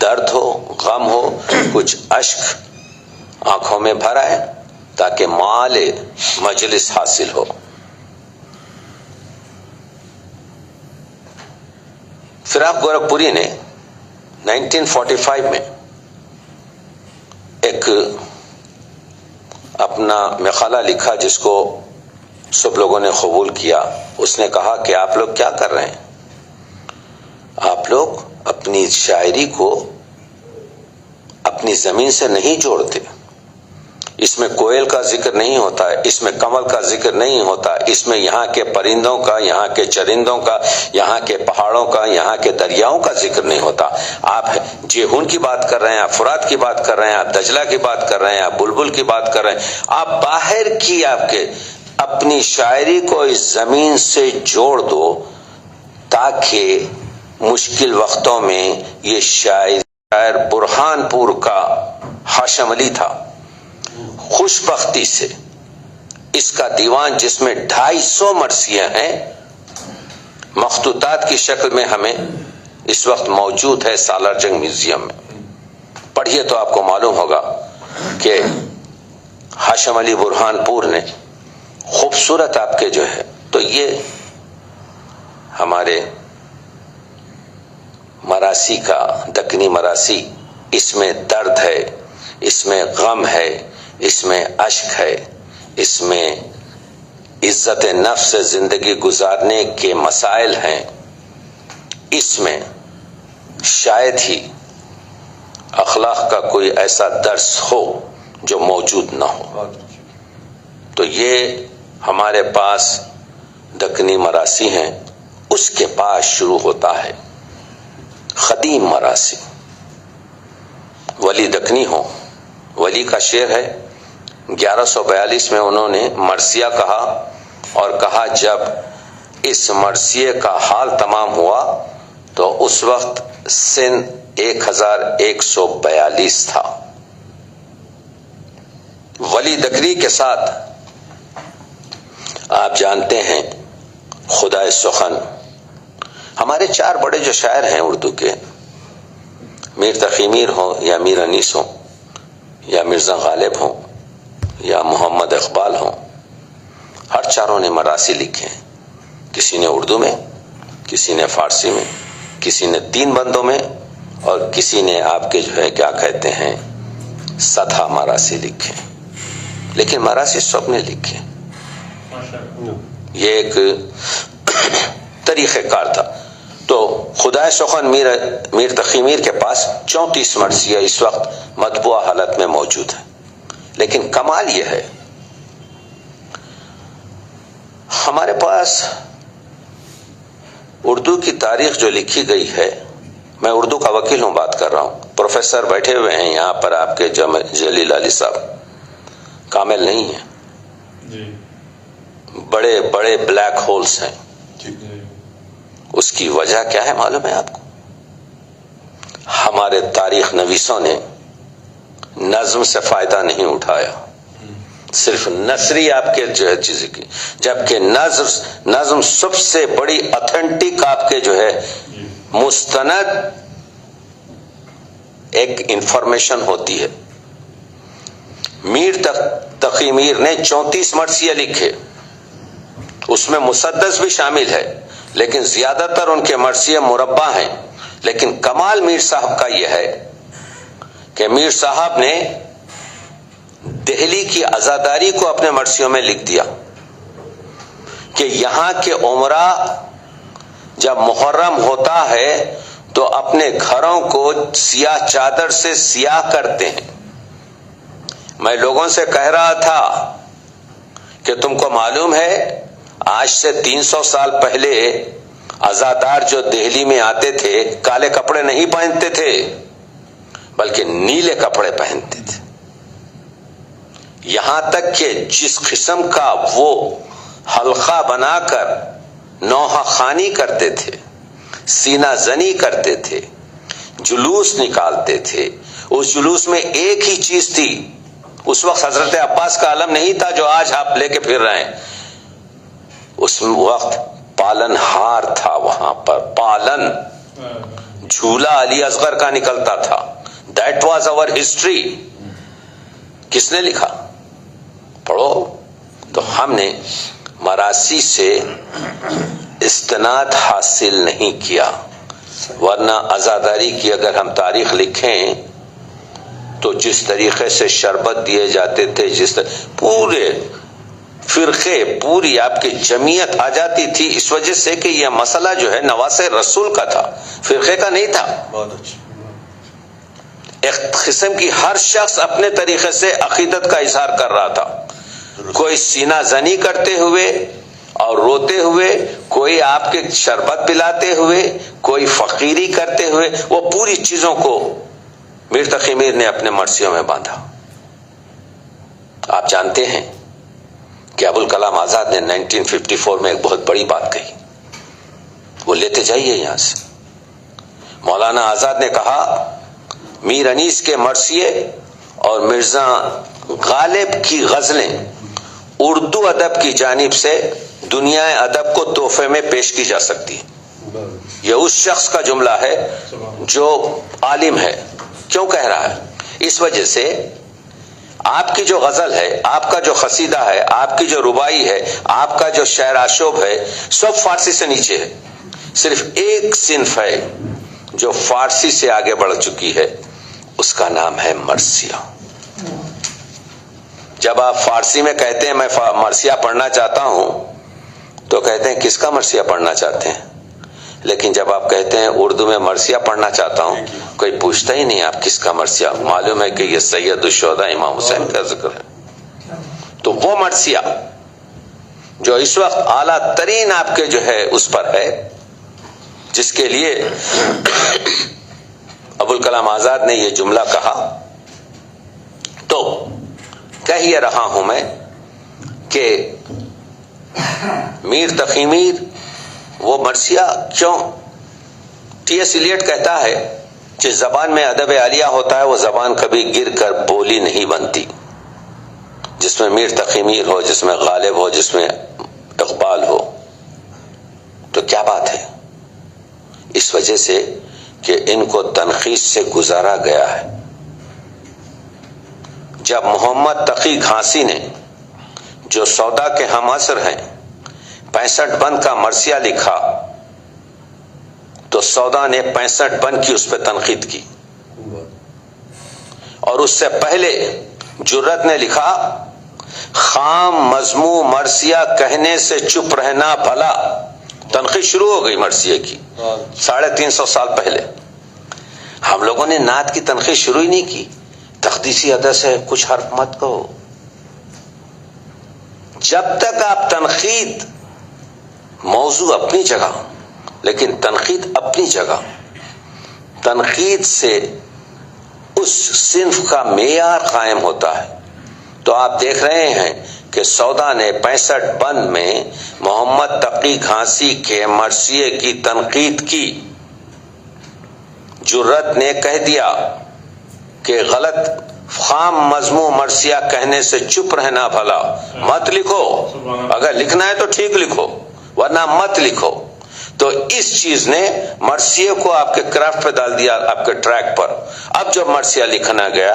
درد ہو، غم ہو، کچھ اشک آنکھوں میں بھر آئے تاکہ مال مجلس حاصل ہو۔ فراق گورکھپوری نے 1945 میں ایک اپنا مقالہ لکھا جس کو سب لوگوں نے قبول کیا۔ اس نے کہا کہ آپ لوگ کیا کر رہے ہیں؟ آپ لوگ اپنی شاعری کو اپنی زمین سے نہیں جوڑتے۔ اس میں کوئل کا ذکر نہیں ہوتا ہے، اس میں کمل کا ذکر نہیں ہوتا، اس میں یہاں کے پرندوں کا، یہاں کے چرندوں کا، یہاں کے پہاڑوں کا، یہاں کے دریاؤں کا ذکر نہیں ہوتا۔ آپ جیہون کی بات کر رہے ہیں، آپ فرات کی بات کر رہے ہیں، آپ دجلہ کی بات کر رہے ہیں، آپ بلبل کی بات کر رہے ہیں، آپ باہر کی آپ کے اپنی شاعری کو اس زمین سے جوڑ دو تاکہ مشکل وقتوں میں یہ شاعر برہان پور کا ہاشم علی تھا، خوش بختی سے اس کا دیوان جس میں 250 مرثیہ ہیں مخطوطات کی شکل میں ہمیں اس وقت موجود ہے سالار جنگ میوزیم میں۔ پڑھیے تو آپ کو معلوم ہوگا کہ ہاشم علی برہان پور نے خوبصورت آپ کے جو ہے، تو یہ ہمارے مراسی کا دکنی مراسی، اس میں درد ہے، اس میں غم ہے، اس میں اشک ہے، اس میں عزت نفس سے زندگی گزارنے کے مسائل ہیں، اس میں شاید ہی اخلاق کا کوئی ایسا درس ہو جو موجود نہ ہو۔ تو یہ ہمارے پاس دکنی مراسی ہیں، اس کے پاس شروع ہوتا ہے قدیم مراسی۔ ولی دکنی ہو، ولی کا شعر ہے 1142 میں انہوں نے مرثیہ کہا اور کہا جب اس مرثیے کا حال تمام ہوا تو اس وقت سن 1142 تھا۔ ولی دکنی کے ساتھ آپ جانتے ہیں خدائے سخن، ہمارے 4 بڑے جو شاعر ہیں اردو کے، میر تقی میر ہوں یا میر انیس ہوں یا مرزا غالب ہوں یا محمد اقبال ہوں، ہر چاروں نے مراسی لکھے ہیں۔ کسی نے اردو میں، کسی نے فارسی میں، کسی نے 3 بندوں میں، اور کسی نے آپ کے جو ہے کیا کہتے ہیں سطح مراسی لکھے، لیکن مراسی سب نے لکھے۔ یہ ایک طریقہ کار تھا۔ تو خدائے سخن میر تقی میر کے پاس 34 مرثیہ اس وقت مطبوعہ حالت میں موجود ہے، لیکن کمال یہ ہے ہمارے پاس اردو کی تاریخ جو لکھی گئی ہے، میں اردو کا وکیل ہوں، بات کر رہا ہوں، پروفیسر بیٹھے ہوئے ہیں یہاں پر آپ کے جلیل علی صاحب، کامل نہیں ہیں، بڑے بڑے بلیک ہولز ہیں۔ اس کی وجہ کیا ہے معلوم ہے آپ کو؟ ہمارے تاریخ نویسوں نے نظم سے فائدہ نہیں اٹھایا، صرف نثری آپ کے جو ہے چیز کی، جبکہ نظم سب سے بڑی اتھینٹک آپ کے جو ہے مستند ایک انفارمیشن ہوتی ہے۔ میر تقی میر نے 34 مرثیہ لکھے، اس میں مسدس بھی شامل ہے، لیکن زیادہ تر ان کے مرثیے مربع ہیں۔ لیکن کمال میر صاحب کا یہ ہے کہ میر صاحب نے دہلی کی عزاداری کو اپنے مرثیوں میں لکھ دیا کہ یہاں کے عمرا جب محرم ہوتا ہے تو اپنے گھروں کو سیاہ چادر سے سیاہ کرتے ہیں۔ میں لوگوں سے کہہ رہا تھا کہ تم کو معلوم ہے آج سے 300 سال پہلے عزادار جو دہلی میں آتے تھے کالے کپڑے نہیں پہنتے تھے بلکہ نیلے کپڑے پہنتے تھے، یہاں تک کہ جس قسم کا وہ حلقہ بنا کر نوحہ خوانی کرتے تھے، سینہ زنی کرتے تھے، جلوس نکالتے تھے، اس جلوس میں ایک ہی چیز تھی، اس وقت حضرت عباس کا علم نہیں تھا جو آج آپ لے کے پھر رہے ہیں، اس وقت پالن ہار تھا وہاں پر، پالن جھولا علی اصغر کا نکلتا تھا. That was our history. کس نے لکھا؟ پڑھو. تو ہم نے مراسی سے استناد حاصل نہیں کیا، ورنہ عزاداری کی اگر ہم تاریخ لکھیں تو جس طریقے سے شربت دیے جاتے تھے، پورے فرقے، پوری آپ کی جمعیت آ جاتی تھی، اس وجہ سے کہ یہ مسئلہ جو ہے نواسے رسول کا تھا، فرقے کا نہیں تھا. بہت اچھا. ایک قسم کی ہر شخص اپنے طریقے سے عقیدت کا اظہار کر رہا تھا. کوئی سینہ زنی کرتے ہوئے اور روتے ہوئے، کوئی آپ کے شربت پلاتے ہوئے، کوئی فقیری کرتے ہوئے، وہ پوری چیزوں کو میر تقی میر نے اپنے مرثیوں میں باندھا. آپ جانتے ہیں کہ ابوالکلام آزاد نے 1954 میں ایک بہت بڑی بات کہی، وہ لیتے جائیے یہاں سے. مولانا آزاد نے کہا میر انیس کے مرثیے اور مرزا غالب کی غزلیں اردو ادب کی جانب سے دنیا ادب کو تحفے میں پیش کی جا سکتی. یہ اس شخص کا جملہ ہے جو عالم ہے. کیوں کہہ رہا ہے؟ اس وجہ سے آپ کی جو غزل ہے، آپ کا جو قصیدہ ہے، آپ کی جو ربائی ہے، آپ کا جو شعر آشوب ہے، سب فارسی سے نیچے ہے. صرف ایک صنف ہے جو فارسی سے آگے بڑھ چکی ہے، اس کا نام ہے مرثیہ. جب آپ فارسی میں کہتے ہیں میں مرثیہ پڑھنا چاہتا ہوں تو کہتے ہیں کس کا مرثیہ پڑھنا چاہتے ہیں. لیکن جب آپ کہتے ہیں اردو میں مرثیہ پڑھنا چاہتا ہوں، کوئی پوچھتا ہی نہیں آپ کس کا مرثیہ. معلوم ہے کہ یہ سید الشہداء امام حسین کا ذکر ہے. تو وہ مرثیہ جو اس وقت اعلیٰ ترین آپ کے جو ہے اس پر ہے، جس کے لیے ابوالکلام آزاد نے یہ جملہ کہا. تو کہہ یہ رہا ہوں میں کہ میر تقی میر وہ مرثیہ کیوں. ٹی ایس ایلیٹ کہتا ہے کہ زبان میں ادب عالیہ ہوتا ہے، وہ زبان کبھی گر کر بولی نہیں بنتی. جس میں میر تقی میر ہو، جس میں غالب ہو، جس میں اقبال ہو، تو کیا بات ہے؟ اس وجہ سے کہ ان کو تنقید سے گزارا گیا ہے. جب محمد تقی گھانسی نے، جو سودا کے ہم عصر ہیں، 65 بند کا مرثیہ لکھا تو سودا نے 65 بند کی اس پہ تنقید کی. اور اس سے پہلے جرت نے لکھا خام مضموں مرثیہ کہنے سے چپ رہنا بھلا. تنقید شروع ہو گئی مرثیے کی 350 سال پہلے. ہم لوگوں نے نعت کی تنقید شروع ہی نہیں کی. تقدیسی حدث ہے، کچھ حرف مت کہو. جب تک آپ تنقید، موضوع اپنی جگہ لیکن تنقید اپنی جگہ، تنقید سے اس صنف کا معیار قائم ہوتا ہے. تو آپ دیکھ رہے ہیں کہ سودا نے 65 بند میں محمد تقی گھانسی کے مرثیے کی تنقید کی. جرت نے کہہ دیا کہ غلط خام مضمون مرثیہ کہنے سے چپ رہنا بھلا. مت لکھو، اگر لکھنا ہے تو ٹھیک لکھو، ورنہ مت لکھو. تو اس چیز نے مرثیے کو آپ کے کرافٹ پہ ڈال دیا، آپ کے ٹریک پر. اب جب مرثیہ لکھنا گیا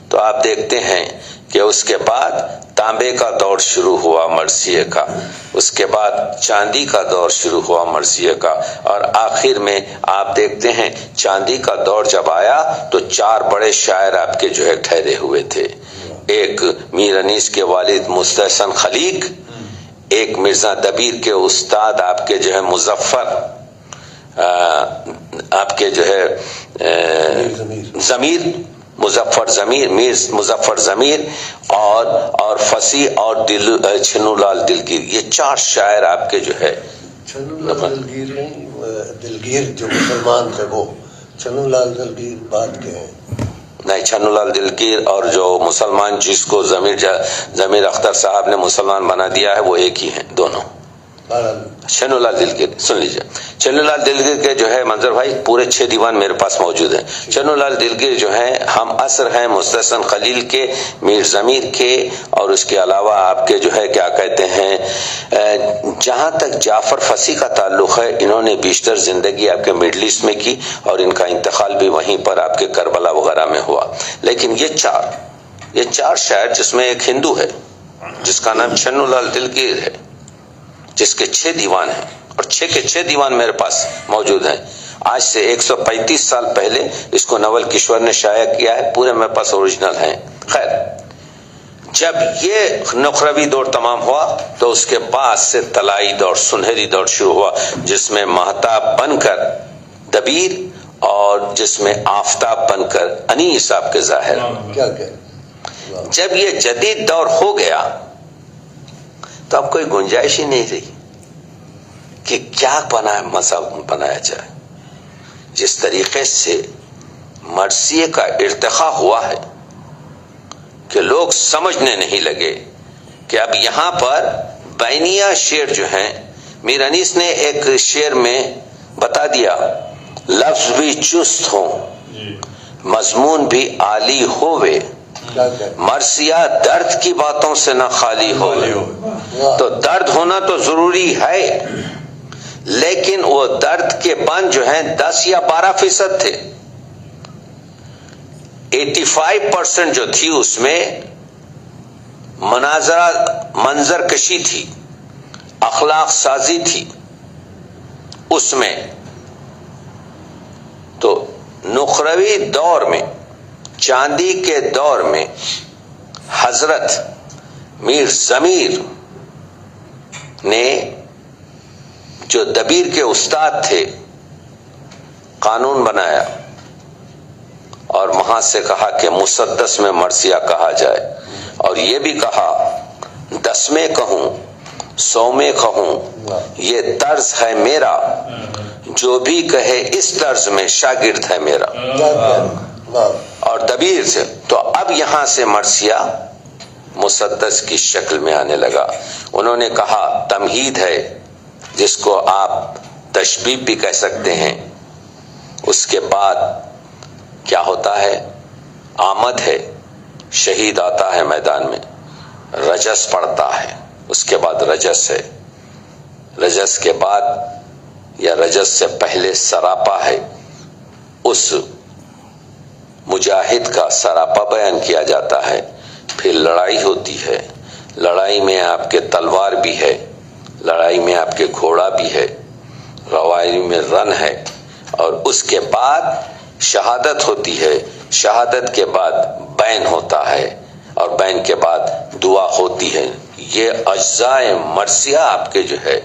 تو آپ دیکھتے ہیں کہ اس کے بعد تانبے کا دور شروع ہوا مرثیے کا، اس کے بعد چاندی کا دور شروع ہوا مرثیے کا، اور آخر میں آپ دیکھتے ہیں چاندی کا دور جب آیا تو 4 بڑے شاعر آپ کے جو ہے ٹھہرے ہوئے تھے. ایک میر انیس کے والد مستحسن خلیق، ایک مرزا دبیر کے استاد آپ کے جو ہے مظفر، آپ کے جو ہے ضمیر، مظفر ضمیر، میر مظفر ضمیر، اور فصیح اور چھنو لال دلگیر. یہ 4 شاعر آپ کے جو ہے. چھنو لال دلگیر نہیں، دلگیر جو مسلمان تھے وہ چھنو لال دلگیر بعد کے ہیں. نہیں، چھنو لال دلگیر اور جو مسلمان جس کو ضمیر اختر صاحب نے مسلمان بنا دیا ہے وہ ایک ہی ہیں دونوں. چنو لال دلگیر سن لیجیے. چنو لال دلگیر کے جو ہے منظر بھائی پورے 6 دیوان میرے پاس موجود ہیں. چنو لال دلگیر جو ہیں ہم عصر ہیں مستحسن خلیل کے, میر ضمیر کے, اور اس کے علاوہ آپ کے جو ہے کیا کہتے ہیں جہاں تک جعفر فصیح کا تعلق ہے انہوں نے بیشتر زندگی آپ کے مڈل ایسٹ میں کی اور ان کا انتقال بھی وہیں پر آپ کے کربلا وغیرہ میں ہوا. لیکن یہ چار شاعر جس میں ایک ہندو ہے جس کا نام چنو لال دلگیر ہے, جس کے 6 دیوان ہیں اور 6 کے 6 دیوان میرے پاس موجود ہیں. آج سے 135 سال پہلے اس کو نول کشور نے شائع کیا ہے, پورے میرے پاس اوریجنل ہیں. خیر, جب یہ نقروی دور تمام ہوا تو اس کے بعد سے طلائی دور, سنہری دور شروع ہوا جس میں مہتاب بن کر دبیر اور جس میں آفتاب بن کر انیس آپ کے ظاہر. جب یہ جدید دور ہو گیا تو اب کوئی گنجائش ہی نہیں رہی کہ کیا مذہب بنایا جائے. جس طریقے سے مرثیے کا ارتقا ہوا ہے کہ لوگ سمجھنے نہیں لگے کہ اب یہاں پر بینیا شعر جو ہیں, میر انیس نے ایک شعر میں بتا دیا لفظ بھی چست ہوں مضمون بھی عالی ہووے, مرثیہ درد کی باتوں سے نہ خالی ہو. تو درد ہونا تو ضروری ہے, لیکن وہ درد کے بند جو ہیں 10 یا 12% تھے. 85% جو تھی اس میں منظر کشی تھی, اخلاق سازی تھی اس میں. تو نقروی دور میں, چاندی کے دور میں حضرت میر ضمیر نے جو دبیر کے استاد تھے قانون بنایا اور وہاں سے کہا کہ مسدس میں مرثیہ کہا جائے, اور یہ بھی کہا 10 میں کہوں 100 میں کہوں یہ طرز ہے میرا, جو بھی کہے اس طرز میں شاگرد ہے میرا. اور دبیر سے تو اب یہاں سے مرثیہ مسدس کی شکل میں آنے لگا. انہوں نے کہا تمہید ہے جس کو آپ تشبیہ بھی کہہ سکتے ہیں. اس کے بعد کیا ہوتا ہے, آمد ہے, شہید آتا ہے میدان میں, رجس پڑتا ہے, اس کے بعد رجس ہے, رجس کے بعد یا رجس سے پہلے سراپا ہے. اس مجاہد کا سراپا بیان کیا جاتا ہے. پھر لڑائی ہوتی ہے, لڑائی میں آپ کے تلوار بھی ہے, لڑائی میں آپ کے گھوڑا بھی ہے, لڑائی میں رن ہے, اور اس کے بعد شہادت ہوتی ہے. شہادت کے بعد بین ہوتا ہے, اور بین کے بعد دعا ہوتی ہے. یہ اجزاء مرثیہ آپ کے جو ہے,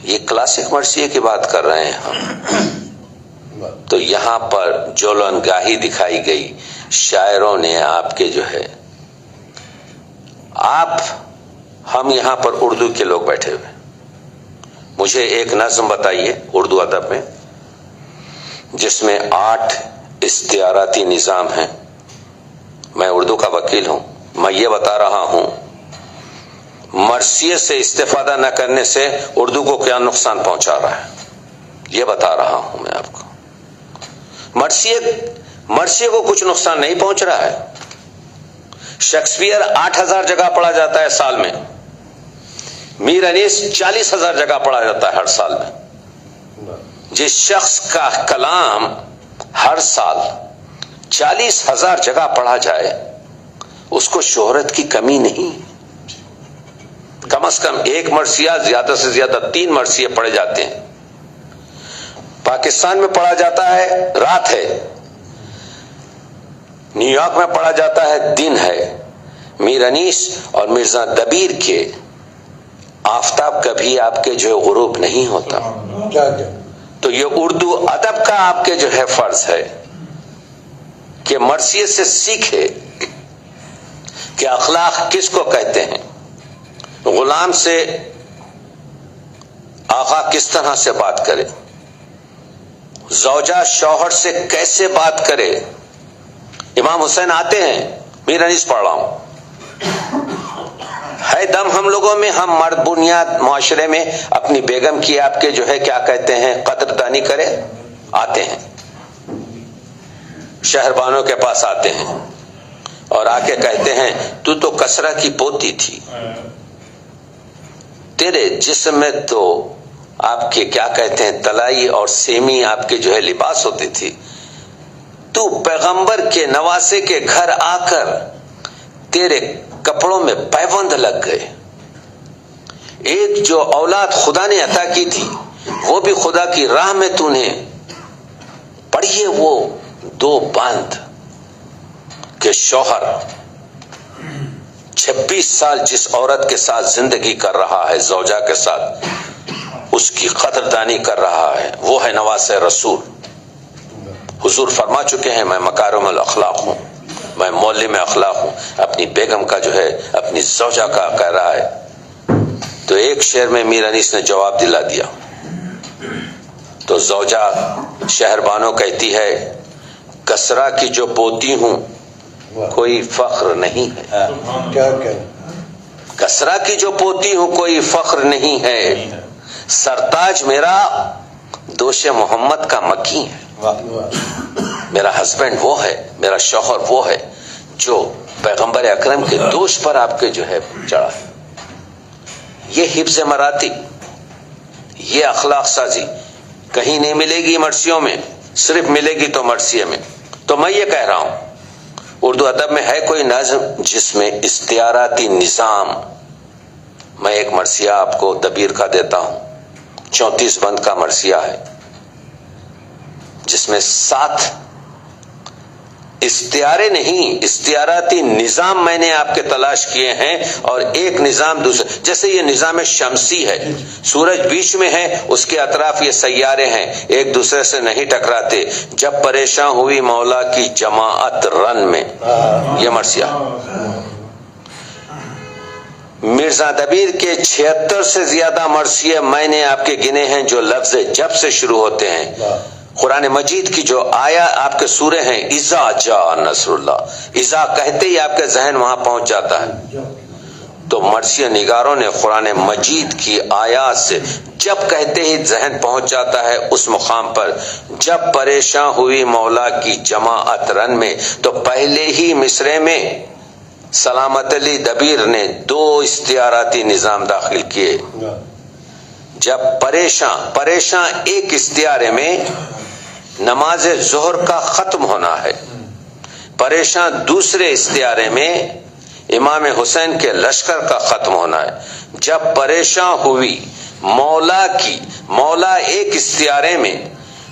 یہ کلاسک مرثیے کی بات کر رہے ہیں ہم. تو یہاں پر جولن گاہی دکھائی گئی شاعروں نے آپ کے جو ہے. ہم یہاں پر اردو کے لوگ بیٹھے ہوئے, مجھے ایک نظم بتائیے اردو ادب میں جس میں 8 استعاراتی نظام ہیں. میں اردو کا وکیل ہوں, میں یہ بتا رہا ہوں مرثیے سے استفادہ نہ کرنے سے اردو کو کیا نقصان پہنچا رہا ہے, یہ بتا رہا ہوں میں آپ کو. مرثیے کو کچھ نقصان نہیں پہنچ رہا ہے. شیکسپیئر 8000 جگہ پڑھا جاتا ہے سال میں, میر انیس 40,000 جگہ پڑھا جاتا ہے ہر سال میں. جس شخص کا کلام ہر سال 40,000 جگہ پڑھا جائے اس کو شہرت کی کمی نہیں. کم از کم 1 مرثیہ, زیادہ سے زیادہ 3 مرثیے پڑھے جاتے ہیں. پاکستان میں پڑھا جاتا ہے رات ہے, نیو یارک میں پڑھا جاتا ہے دن ہے. میر انیس اور مرزا دبیر کے آفتاب کبھی آپ کے جو غروب نہیں ہوتا. تو یہ اردو ادب کا آپ کے جو ہے فرض ہے کہ مرثیے سے سیکھے کہ اخلاق کس کو کہتے ہیں, غلام سے آقا کس طرح سے بات کرے, زوجہ شوہر سے کیسے بات کرے. امام حسین آتے ہیں, میر انیس پڑھ رہا ہوں, ہے دم ہم لوگوں میں، ہم مرد بنیاد معاشرے میں اپنی بیگم کی آپ کے جو ہے کیا کہتے ہیں قدردانی کرے آتے ہیں، شہربانوں کے پاس آتے ہیں اور آ کے کہتے ہیں تو تو کسرا کی پوتی تھی، تیرے جسم میں تو آپ کے کیا کہتے ہیں تلائی اور سیمی آپ کے جو ہے لباس ہوتی تھی، تو پیغمبر کے نواسے کے گھر آ کر تیرے کپڑوں میں پیوند لگ گئے، ایک جو اولاد خدا نے عطا کی تھی وہ بھی خدا کی راہ میں تو نے پڑھیے وہ 2 باندھ کہ شوہر 26 سال جس عورت کے ساتھ زندگی کر رہا ہے زوجہ کے ساتھ اس کی قدردانی کر رہا ہے، وہ ہے نواسے رسول۔ حضور فرما چکے ہیں میں مکارم الاخلاق ہوں، میں معلم اخلاق ہوں، اپنی بیگم کا جو ہے اپنی زوجہ کا کہہ رہا ہے۔ تو ایک شعر میں میر انیس نے جواب دلا دیا، تو زوجہ شہربانو کہتی ہے کسرا کی جو پوتی ہوں کوئی فخر نہیں ہے، کیا کہ کسرا کی جو پوتی ہوں کوئی فخر نہیں ہے، سرتاج میرا دوش محمد کا مکی ہے، میرا ہسبینڈ وہ ہے، میرا شوہر وہ ہے جو پیغمبر اکرم کے دوش پر آپ کے جو ہے چڑھا ہے۔ یہ حفظ مراتب، یہ اخلاق سازی کہیں نہیں ملے گی مرثیوں میں، صرف ملے گی تو مرثیے میں۔ تو میں یہ کہہ رہا ہوں اردو ادب میں ہے کوئی نظم جس میں استعاراتی نظام، میں ایک مرثیہ آپ کو دبیر کا دیتا ہوں، 34 بند کا مرثیہ ہے جس میں 7 استعارے نہیں استعاراتی نظام میں نے آپ کے تلاش کیے ہیں، اور ایک نظام دوسرے، جیسے یہ نظام شمسی ہے، سورج بیچ میں ہے، اس کے اطراف یہ سیارے ہیں ایک دوسرے سے نہیں ٹکراتے، جب پریشان ہوئی مولا کی جماعت رن میں، یہ مرثیہ۔ مرزا دبیر کے 76 سے زیادہ مرثیے میں نے آپ کے گنے ہیں جو لفظ جب سے شروع ہوتے ہیں۔ قرآن مجید کی جو آیا آپ کے سورے ہیں اذا جاء نصر اللہ، اذا کہتے ہی آپ کے ذہن وہاں پہنچ جاتا ہے، تو مرثیہ نگاروں نے قرآن مجید کی آیات سے جب کہتے ہی ذہن پہنچ جاتا ہے اس مقام پر، جب پریشان ہوئی مولا کی جماعت رن میں، تو پہلے ہی مصرے میں سلامت علی دبیر نے 2 استعاراتی نظام داخل کیے۔ جب پریشان ایک استعارے میں نماز ظہر کا ختم ہونا ہے، پریشان دوسرے استعارے میں امام حسین کے لشکر کا ختم ہونا ہے۔ جب پریشان ہوئی مولا کی، مولا ایک استعارے میں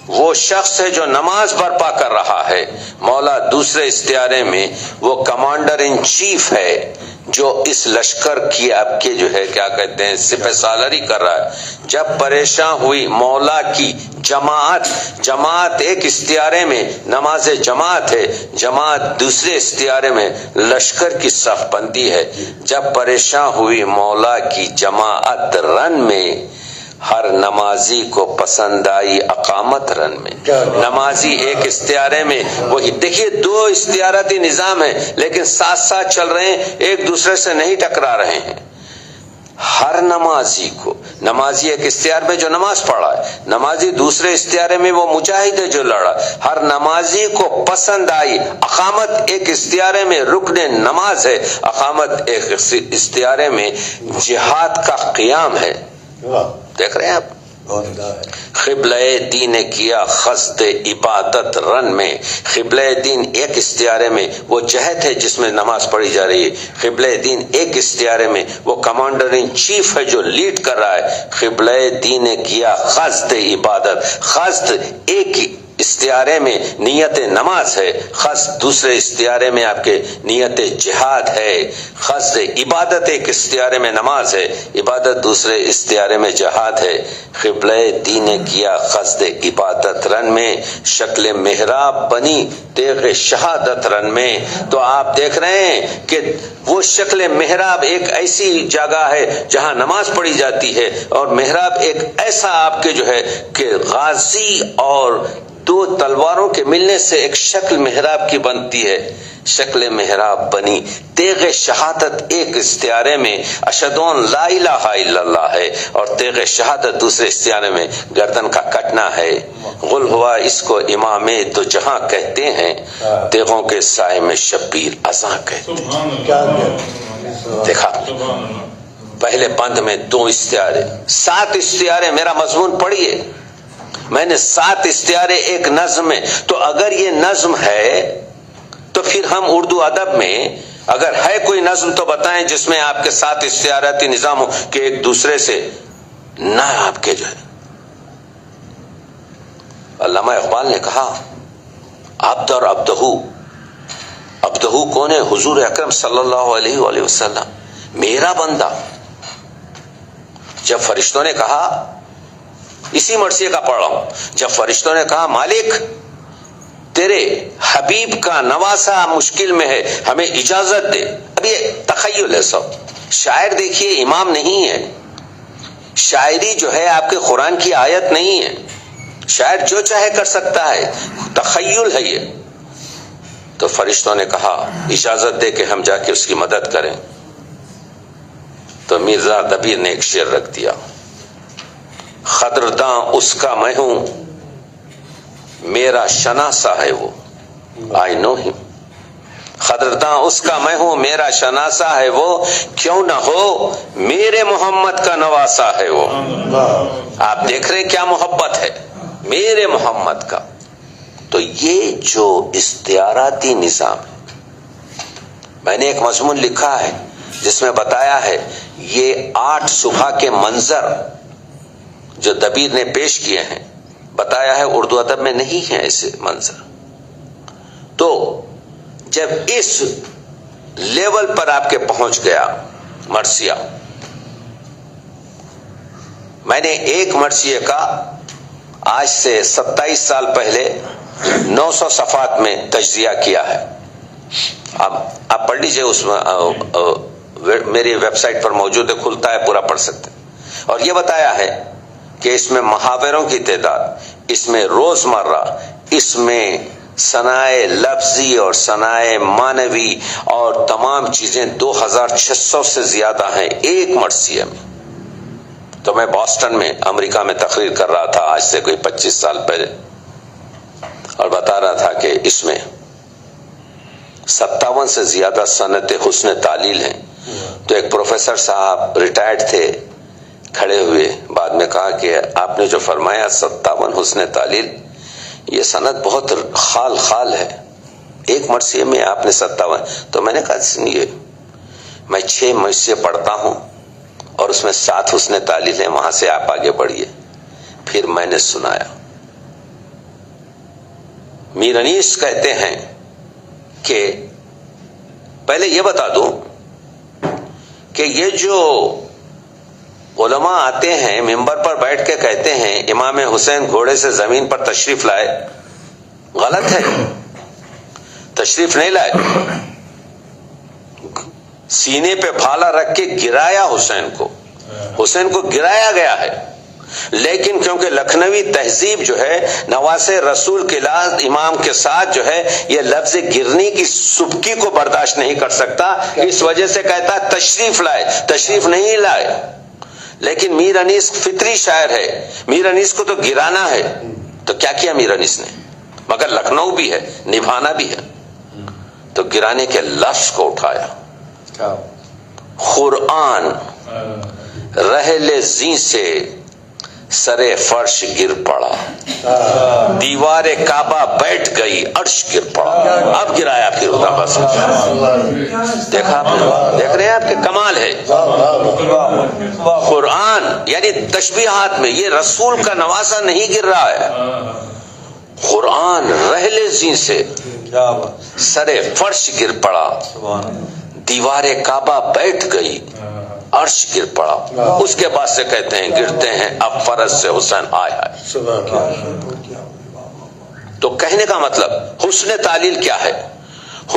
وہ شخص ہے جو نماز برپا کر رہا ہے، مولا دوسرے استعارے میں وہ کمانڈر ان چیف ہے جو اس لشکر کی آپ کے جو ہے کیا کہتے ہیں سپہ سالاری کر رہا ہے۔ جب پریشان ہوئی مولا کی جماعت ایک استعارے میں نماز جماعت ہے، جماعت دوسرے استعارے میں لشکر کی صف بندی ہے۔ جب پریشان ہوئی مولا کی جماعت رن میں، ہر نمازی کو پسند آئی اقامت رن میں۔ نمازی ایک استعارے میں، وہی دیکھیے 2 استعاراتی نظام ہیں لیکن ساتھ ساتھ چل رہے ہیں، ایک دوسرے سے نہیں ٹکرا رہے ہیں۔ ہر نمازی کو، نمازی ایک استعار میں جو نماز پڑھا ہے، نمازی دوسرے استعارے میں وہ مجاہد ہے جو لڑا، ہر نمازی کو پسند آئی اقامت ایک استعارے میں رکن نماز ہے، اقامت ایک استعارے میں جہاد کا قیام ہے۔ دیکھ رہے ہیں آپ، قبلہ دین کیا قصد عبادت رن میں، قبلہ دین ایک استعارے میں وہ جہت ہے جس میں نماز پڑھی جا رہی ہے، قبلہ دین ایک استعارے میں وہ کمانڈر ان چیف ہے جو لیڈ کر رہا ہے، قبلہ دین کیا قصد عبادت، قصد ایک استعارے میں نیت نماز ہے، قصد دوسرے استعارے میں آپ کے نیت جہاد ہے، قصد عبادت ایک استعارے میں نماز ہے، عبادت دوسرے استعارے میں جہاد ہے۔ قبلہ دین کیا قصد عبادت رن میں، شکل محراب بنی تیغ شہادت رن میں۔ تو آپ دیکھ رہے ہیں کہ وہ شکل محراب ایک ایسی جگہ ہے جہاں نماز پڑھی جاتی ہے، اور محراب ایک ایسا آپ کے جو ہے کہ غازی اور 2 تلواروں کے ملنے سے ایک شکل محراب کی بنتی ہے۔ شکل محراب بنی، تیغ شہادت ایک استعارے میں اشہدون لا الہ الا اللہ ہے، اور تیغ شہادت دوسرے استعارے میں گردن کا کٹنا ہے۔ غل ہوا اس کو امام دو جہاں کہتے ہیں، تیغوں کے سائے میں شبیر اذاں کہتے ہیں۔ کیا کیا دیکھا پہلے بند میں 2 استعارے، 7 استعارے، میرا مضمون پڑھیے، میں نے 7 استعارے ایک نظم میں، تو اگر یہ نظم ہے تو پھر ہم اردو ادب میں اگر ہے کوئی نظم تو بتائیں جس میں آپ کے 7 استعاراتی نظام ہو کہ ایک دوسرے سے نہ آپ کے جو ہے۔ علامہ اقبال نے کہا عبد اور عبدہو، عبدہو کون ہے؟ حضور اکرم صلی اللہ علیہ وآلہ وسلم، میرا بندہ۔ جب فرشتوں نے کہا، اسی مرثیے کا پڑھ رہا ہوں، جب فرشتوں نے کہا مالک تیرے حبیب کا نواسا مشکل میں ہے، ہمیں اجازت دے۔ اب یہ تخیل ہے سب، شاعر دیکھیے امام نہیں ہے، شاعری جو ہے آپ کے قرآن کی آیت نہیں ہے، شاعر جو چاہے کر سکتا ہے، تخیل ہے یہ۔ تو فرشتوں نے کہا اجازت دے کہ ہم جا کے اس کی مدد کریں۔ تو مرزا دبیر نے ایک شعر رکھ دیا، خدرداں اس کا میں ہوں، میرا شناسا ہے وہ، آئی نو ہم۔ خدرداں اس کا میں ہوں، میرا شناسا ہے وہ، کیوں نہ ہو میرے محمد کا نواسا ہے وہ۔ آپ دیکھ رہے ہیں کیا محبت ہے میرے محمد کا۔ تو یہ جو استعاراتی نظام ہے، میں نے ایک مضمون لکھا ہے جس میں بتایا ہے یہ 8 صبح کے منظر جو دبیر نے پیش کیے ہیں، بتایا ہے اردو ادب میں نہیں ہیں ایسے منظر۔ تو جب اس لیول پر آپ کے پہنچ گیا مرثیہ، میں نے ایک مرثیے کا آج سے 27 سال پہلے 900 صفحات میں تجزیہ کیا ہے، اب آپ پڑھ لیجئے، اس میں میری ویب سائٹ پر موجود ہے، کھلتا ہے، پورا پڑھ سکتے ہیں۔ اور یہ بتایا ہے کہ اس میں محاوروں کی تعداد، اس میں روزمرہ، اس میں ثنائے لفظی اور ثنائے معنوی اور تمام چیزیں 2600 سے زیادہ ہیں ایک مرثیے میں۔ تو میں بoston میں امریکہ میں تقریر کر رہا تھا آج سے کوئی 25 سال پہلے، اور بتا رہا تھا کہ اس میں 57 سے زیادہ صنعت حسن تعلیل ہیں۔ تو ایک پروفیسر صاحب ریٹائرڈ تھے، کھڑے ہوئے بعد میں کہا کہ آپ نے جو فرمایا 57 حسن تعلیل، یہ صنعت بہت خال خال ہے، ایک مرثیے میں آپ نے 57۔ تو میں نے کہا سنیے، میں 6 مرثیے پڑھتا ہوں اور اس میں 7 حسن تعلیل ہیں، وہاں سے آپ آگے بڑھیے۔ پھر میں نے سنایا، میر انیس کہتے ہیں کہ پہلے یہ بتا دوں کہ یہ جو علماء آتے ہیں ممبر پر بیٹھ کے کہتے ہیں امام حسین گھوڑے سے زمین پر تشریف لائے، غلط ہے، تشریف نہیں لائے، سینے پہ بھالا رکھ کے گرایا حسین کو گرایا گیا ہے۔ لیکن کیونکہ لکھنوی تہذیب جو ہے نواسے رسول کے لحاظ امام کے ساتھ جو ہے یہ لفظ گرنی کی سبکی کو برداشت نہیں کر سکتا، اس وجہ سے کہتا تشریف لائے، تشریف نہیں لائے۔ لیکن میر انیس فطری شاعر ہے، میر انیس کو تو گرانا ہے، تو کیا کیا میر انیس نے؟ مگر لکھنؤ بھی ہے، نبھانا بھی ہے، تو گرانے کے لفظ کو اٹھایا، قرآن رحل زی سے سرے فرش گر پڑا، دیوار کعبہ بیٹھ گئی، عرش گر پڑا۔ اب گرایا پھر بس، دیکھا دیکھ رہے ہیں آپ کے کمال ہے۔ قرآن یعنی تشبیہات میں یہ رسول کا نواسا نہیں گر رہا ہے، قرآن رحل زی سے سرے فرش گر پڑا، دیوار کعبہ بیٹھ گئی، عرش گر پڑا۔ اس کے بعد سے کہتے ہیں گرتے ہیں اب فرض سے حسین آئے۔ تو کہنے کا مطلب حسن تعلیل کیا ہے؟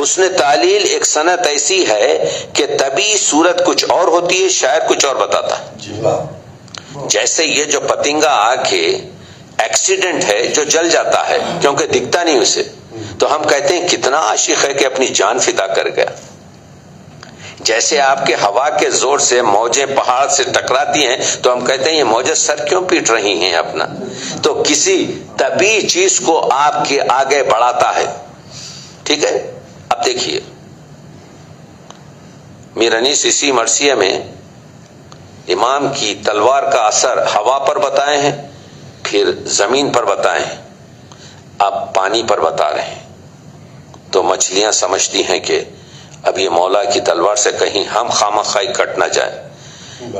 حسن تعلیل ایک صنعت ایسی ہے کہ طبی صورت کچھ اور ہوتی ہے، شاعر کچھ اور بتاتا ہے۔ جیسے یہ جو پتنگا آ کے ایکسیڈنٹ ہے جو جل جاتا ہے کیونکہ دکھتا نہیں اسے، تو ہم کہتے ہیں کتنا عاشق ہے کہ اپنی جان فدا کر گیا. جیسے آپ کے ہوا کے زور سے موجیں پہاڑ سے ٹکراتی ہیں تو ہم کہتے ہیں یہ موجیں سر کیوں پیٹ رہی ہیں اپنا. تو کسی طبیعی چیز کو آپ کے آگے بڑھاتا ہے. ٹھیک ہے. اب دیکھیے میرانیس اسی مرثیہ میں امام کی تلوار کا اثر ہوا پر بتائے ہیں, پھر زمین پر بتائے ہیں, اب پانی پر بتا رہے ہیں. تو مچھلیاں سمجھتی ہیں کہ اب یہ مولا کی تلوار سے کہیں ہم خامخواہ کٹ نہ جائیں.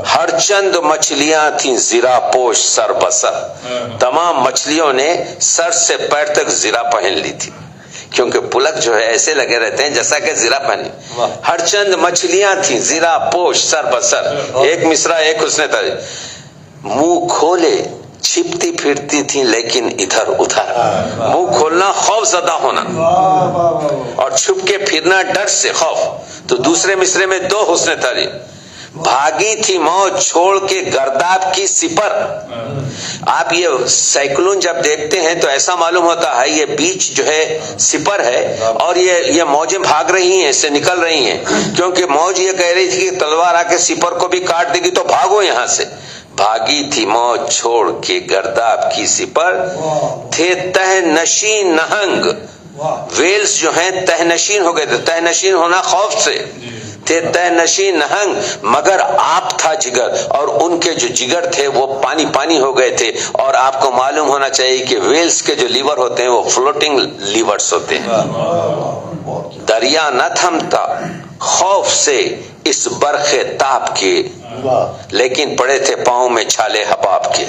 ہر چند مچھلیاں تھیں زرہ پوش سر بسر. تمام مچھلیوں نے سر سے پیر تک زرہ پہن لی تھی, کیونکہ پلک جو ہے ایسے لگے رہتے ہیں جیسا کہ زرہ پہنی. ہر چند مچھلیاں تھیں زرہ پوش سر بسر. ایک مصرع ایک اس نے منہ کھولے چھپتی پھرتی تھیں لیکن ادھر ادھر. منہ کھولنا خوف زدہ ہونا اور چھپ کے پھرنا ڈر سے خوف. تو دوسرے مصرے میں دو حسن تعریف. بھاگی تھی موج چھوڑ کے گرداب کی سپر. آپ یہ سائیکلون جب دیکھتے ہیں تو ایسا معلوم ہوتا ہے یہ بیچ جو ہے سپر ہے اور یہ موجیں بھاگ رہی ہیں, اس سے نکل رہی ہیں, کیونکہ موج یہ کہہ رہی تھی کہ تلوار آ کے سپر کو بھی کاٹ دے گی تو بھاگو یہاں سے. بھاگی تھی موج چھوڑ کے گرداب کی سپر, تھے تہ نشین نہنگ. ویلز جو ہیں تہ نشین ہو گئے تھے. تہ نشین ہونا خوف سے. تھے تہ نشین نہنگ مگر آپ تھا جگر, اور ان کے جو جگر تھے وہ پانی پانی ہو گئے تھے. اور آپ کو معلوم ہونا چاہیے کہ ویلز کے جو لیور ہوتے ہیں وہ فلوٹنگ لیورز ہوتے ہیں. دریا نہ تھمتا خوف سے اس برق تاب کے, لیکن پڑے تھے پاؤں میں چھالے حباب کے.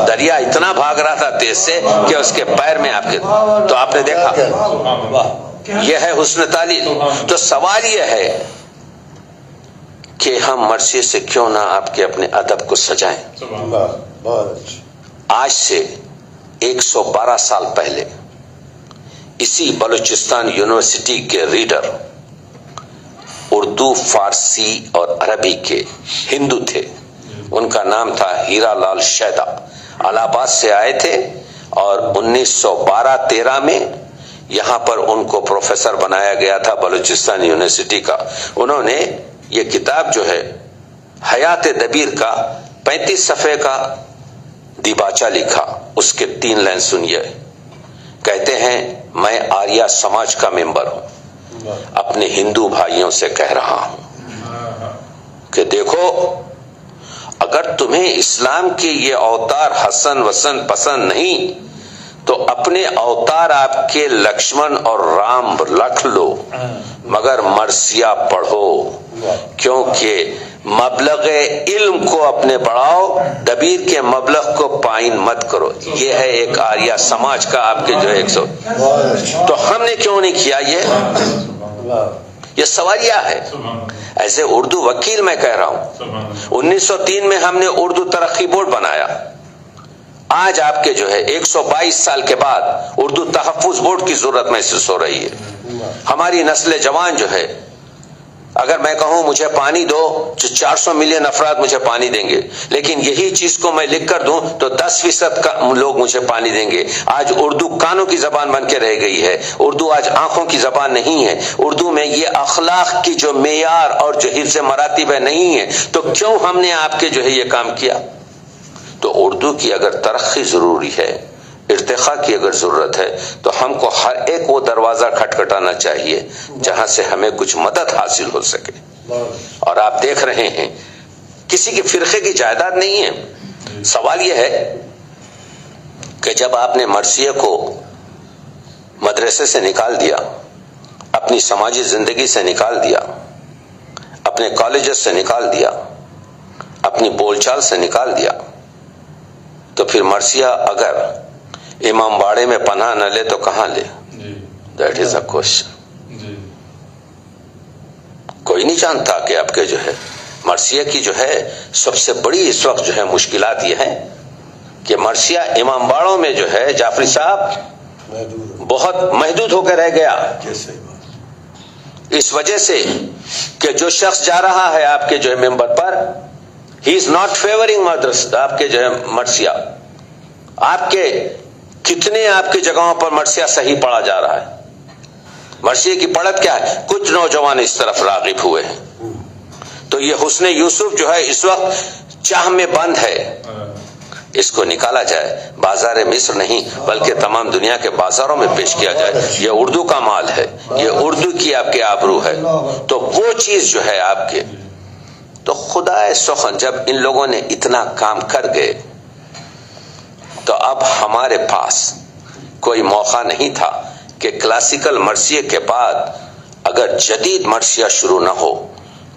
دریا اتنا بھاگ رہا تھا تیز سے کہ اس کے پیر میں آپ کے. تو آپ نے دیکھا یہ ہے حسن تعلیم. تو سوال یہ ہے کہ ہم مرثیے سے کیوں نہ آپ کے اپنے ادب کو سجائیں. آج سے 112 سال پہلے اسی بلوچستان یونیورسٹی کے ریڈر اردو فارسی اور عربی کے ہندو تھے. ان کا نام تھا ہیرا لال شیدا. الہ آباد سے آئے تھے اور 1912-13 میں یہاں پر ان کو پروفیسر بنایا گیا تھا بلوچستان یونیورسٹی کا. انہوں نے یہ کتاب جو ہے حیات دبیر کا 35 صفحے کا دیباچہ لکھا. اس کے 3 لائن سنیے. کہتے ہیں میں آریہ سماج کا ممبر ہوں, اپنے ہندو بھائیوں سے کہہ رہا ہوں کہ دیکھو اگر تمہیں اسلام کے یہ اوتار حسن وسن پسند نہیں تو اپنے اوتار آپ کے لکشمن اور رام رکھ لو, مگر مرثیہ پڑھو, کیونکہ مبلغ علم کو اپنے بڑھاؤ, دبیر کے مبلغ کو پائن مت کرو. یہ ہے ایک آریہ سماج کا آپ کے جو 100. تو ہم نے کیوں نہیں کیا یہ سوالیہ ہے. ایسے اردو وکیل میں کہہ رہا ہوں 1903 میں ہم نے اردو ترقی بورڈ بنایا. آج آپ کے جو ہے 122 سال کے بعد اردو تحفظ بورڈ کی ضرورت محسوس ہو رہی ہے. ہماری نسل جوان جو ہے اگر میں کہوں مجھے پانی دو تو 400 ملین افراد مجھے پانی دیں گے, لیکن یہی چیز کو میں لکھ کر دوں تو 10% لوگ مجھے پانی دیں گے. آج اردو کانوں کی زبان بن کے رہ گئی ہے. اردو آج آنکھوں کی زبان نہیں ہے. اردو میں یہ اخلاق کی جو معیار اور جو حفظ مراتب ہے نہیں ہے. تو کیوں ہم نے آپ کے جو ہے یہ کام کیا. تو اردو کی اگر ترقی ضروری ہے, ارتقاء کی اگر ضرورت ہے, تو ہم کو ہر ایک وہ دروازہ کھٹکھٹانا چاہیے جہاں سے ہمیں کچھ مدد حاصل ہو سکے. اور آپ دیکھ رہے ہیں کسی کے فرقے کی جائیداد نہیں ہے. سوال یہ ہے کہ جب آپ نے مرثیے کو مدرسے سے نکال دیا, اپنی سماجی زندگی سے نکال دیا, اپنے کالجز سے نکال دیا, اپنی بول چال سے نکال دیا, تو پھر مرثیہ اگر امام باڑے میں پناہ نہ لے تو کہاں لے؟ That is a question. کوئی نہیں جانتا کہ آپ کے جو ہے مرثیہ کی جو ہے سب سے بڑی اس وقت جو ہے مشکلات یہ ہیں کہ مرثیہ امام باڑوں میں جو ہے جعفری صاحب بہت محدود ہو کے رہ گیا. اس وجہ سے کہ جو شخص جا رہا ہے آپ کے جو ہے ممبر پر, ہی از ناٹ فیورنگ مدرسہ آپ کے جو ہے مرثیہ. آپ کے کتنے آپ کی جگہوں پر مرثیہ صحیح پڑھا جا رہا ہے, مرثیے کی پڑت کیا ہے؟ کچھ نوجوان اس طرف راغب ہوئے ہیں، تو یہ حسن یوسف جو ہے اس وقت چاہ میں بند ہے، اس کو نکالا جائے، بازار مصر نہیں بلکہ تمام دنیا کے بازاروں میں پیش کیا جائے. یہ اردو کا مال ہے، یہ اردو کی آپ کے آبرو ہے. تو وہ چیز جو ہے آپ کے، تو خدا سخن جب ان لوگوں نے اتنا کام کر گئے تو اب ہمارے پاس کوئی موقع نہیں تھا کہ کلاسیکل مرثیے کے بعد اگر جدید مرثیہ شروع نہ ہو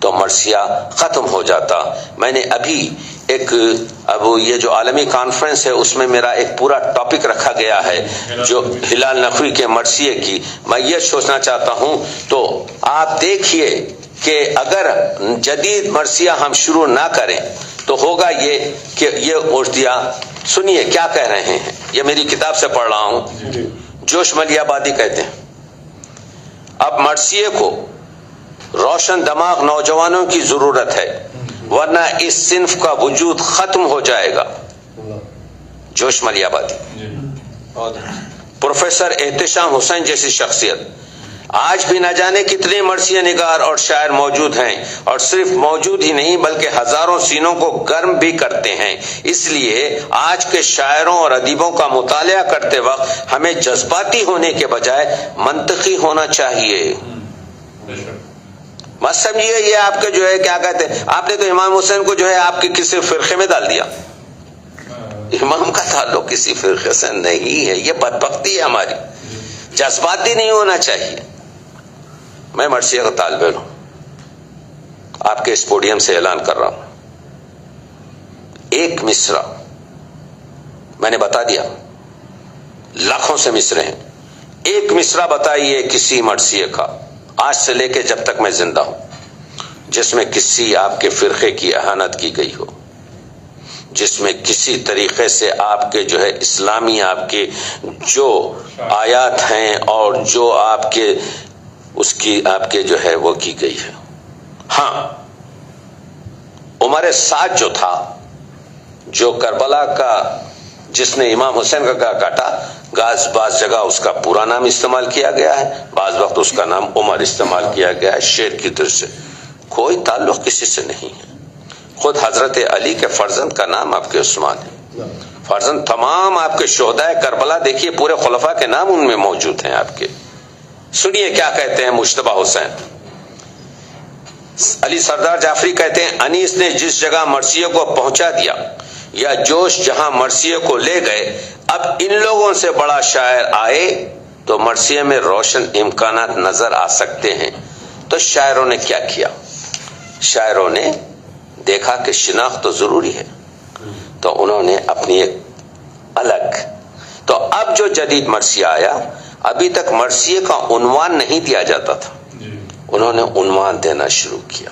تو مرثیہ ختم ہو جاتا. میں نے ابھی اب یہ جو عالمی کانفرنس ہے اس میں میرا ایک پورا ٹاپک رکھا گیا ہے جو ہلال نقوی کے مرثیے کی. میں یہ سوچنا چاہتا ہوں تو آپ دیکھیے کہ اگر جدید مرثیہ ہم شروع نہ کریں تو ہوگا یہ کہ یہ اردیا سنیے کیا کہہ رہے ہیں، یہ میری کتاب سے پڑھ رہا ہوں. جوش ملیح آبادی کہتے ہیں اب مرثیے کو روشن دماغ نوجوانوں کی ضرورت ہے ورنہ اس صنف کا وجود ختم ہو جائے گا. جوش ملیح آبادی. پروفیسر احتشام حسین جیسی شخصیت، آج بھی نہ جانے کتنے مرثیہ نگار اور شاعر موجود ہیں، اور صرف موجود ہی نہیں بلکہ ہزاروں سینوں کو گرم بھی کرتے ہیں. اس لیے آج کے شاعروں اور ادیبوں کا مطالعہ کرتے وقت ہمیں جذباتی ہونے کے بجائے منطقی ہونا چاہیے. مت سمجھیے یہ آپ کے جو ہے کیا کہتے ہیں، آپ نے تو امام حسین کو جو ہے آپ کے کسی فرقے میں ڈال دیا. امام کا تعلق کسی فرقے سے نہیں ہے، یہ بدبختی ہے ہماری. جذباتی نہیں ہونا چاہیے. میں مرثیہ کا طالب علم آپ کے اس پوڈیم سے اعلان کر رہا ہوں، ایک مصرع میں نے بتا دیا، لاکھوں سے مصرے ہیں، ایک مصرع بتائیے کسی مرثیے کا آج سے لے کے جب تک میں زندہ ہوں جس میں کسی آپ کے فرقے کی اہانت کی گئی ہو، جس میں کسی طریقے سے آپ کے جو ہے اسلامی آپ کے جو آیات ہیں اور جو آپ کے اس کی آپ کے جو ہے وہ کی گئی ہے. ہاں عمر سعد جو تھا، جو کربلا کا جس نے امام حسین کا گا کاٹا، بعض جگہ اس کا پورا نام استعمال کیا گیا ہے، بعض وقت اس کا نام عمر استعمال کیا گیا ہے شیر کی طرح سے. کوئی تعلق کسی سے نہیں ہے. خود حضرت علی کے فرزند کا نام آپ کے عثمان ہے. فرزند تمام آپ کے شہداء کربلا دیکھیے پورے خلفاء کے نام ان میں موجود ہیں آپ کے. سنیے کیا کہتے ہیں مجتبی حسین. علی سردار جعفری کہتے ہیں انیس نے جس جگہ مرثیے کو پہنچا دیا یا جوش جہاں مرثیے کو لے گئے، اب ان لوگوں سے بڑا شاعر آئے تو مرثیے میں روشن امکانات نظر آ سکتے ہیں. تو شاعروں نے کیا کیا؟ شاعروں نے دیکھا کہ شناخت تو ضروری ہے، تو انہوں نے اپنی ایک الگ. تو اب جو جدید مرثیہ آیا، ابھی تک مرثیے کا عنوان نہیں دیا جاتا تھا، انہوں نے عنوان دینا شروع کیا.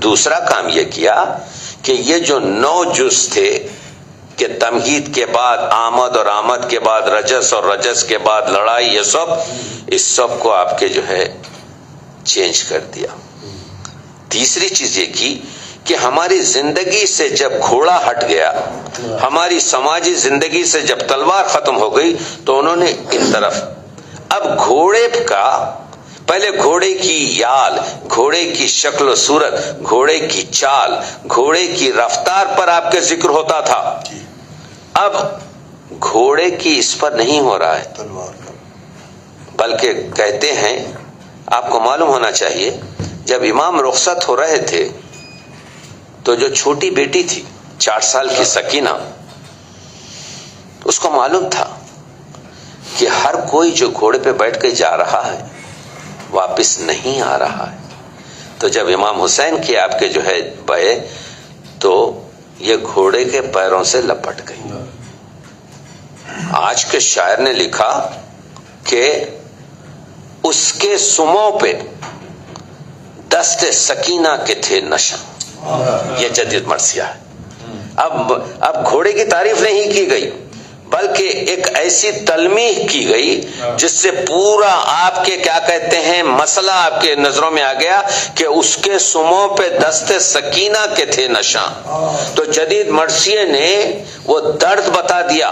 دوسرا کام یہ کیا کہ یہ جو 9 جز تھے کہ تمہید کے بعد آمد اور آمد کے بعد رجس اور رجس کے بعد لڑائی، یہ سب اس سب کو آپ کے جو ہے چینج کر دیا. تیسری چیز یہ کی کہ ہماری زندگی سے جب گھوڑا ہٹ گیا، ہماری سماجی زندگی سے جب تلوار ختم ہو گئی، تو انہوں نے ان طرف اب گھوڑے کا، پہلے گھوڑے کی یال، گھوڑے کی شکل و صورت، گھوڑے کی چال، گھوڑے کی رفتار پر آپ کے ذکر ہوتا تھا. اب گھوڑے کی اس پر نہیں ہو رہا ہے، تلوار کا. بلکہ کہتے ہیں، آپ کو معلوم ہونا چاہیے، جب امام رخصت ہو رہے تھے تو جو چھوٹی بیٹی تھی 4 سال کی سکینہ، اس کو معلوم تھا کہ ہر کوئی جو گھوڑے پہ بیٹھ کے جا رہا ہے واپس نہیں آ رہا ہے. تو جب امام حسین کے آپ کے جو ہے بہے تو یہ گھوڑے کے پیروں سے لپٹ گئی. آج کے شاعر نے لکھا کہ اس کے سموں پہ دست سکینہ کے تھے نشاں. یہ جدید مرثیہ ہے. اب گھوڑے کی تعریف نہیں کی گئی بلکہ ایک ایسی تلمیح کی گئی جس سے پورا آپ کے کیا کہتے ہیں مسئلہ آپ کے نظروں میں آ گیا کہ اس کے سموں پہ دست سکینہ کے تھے نشاں. تو جدید مرثیے نے وہ درد بتا دیا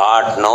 8-9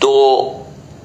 2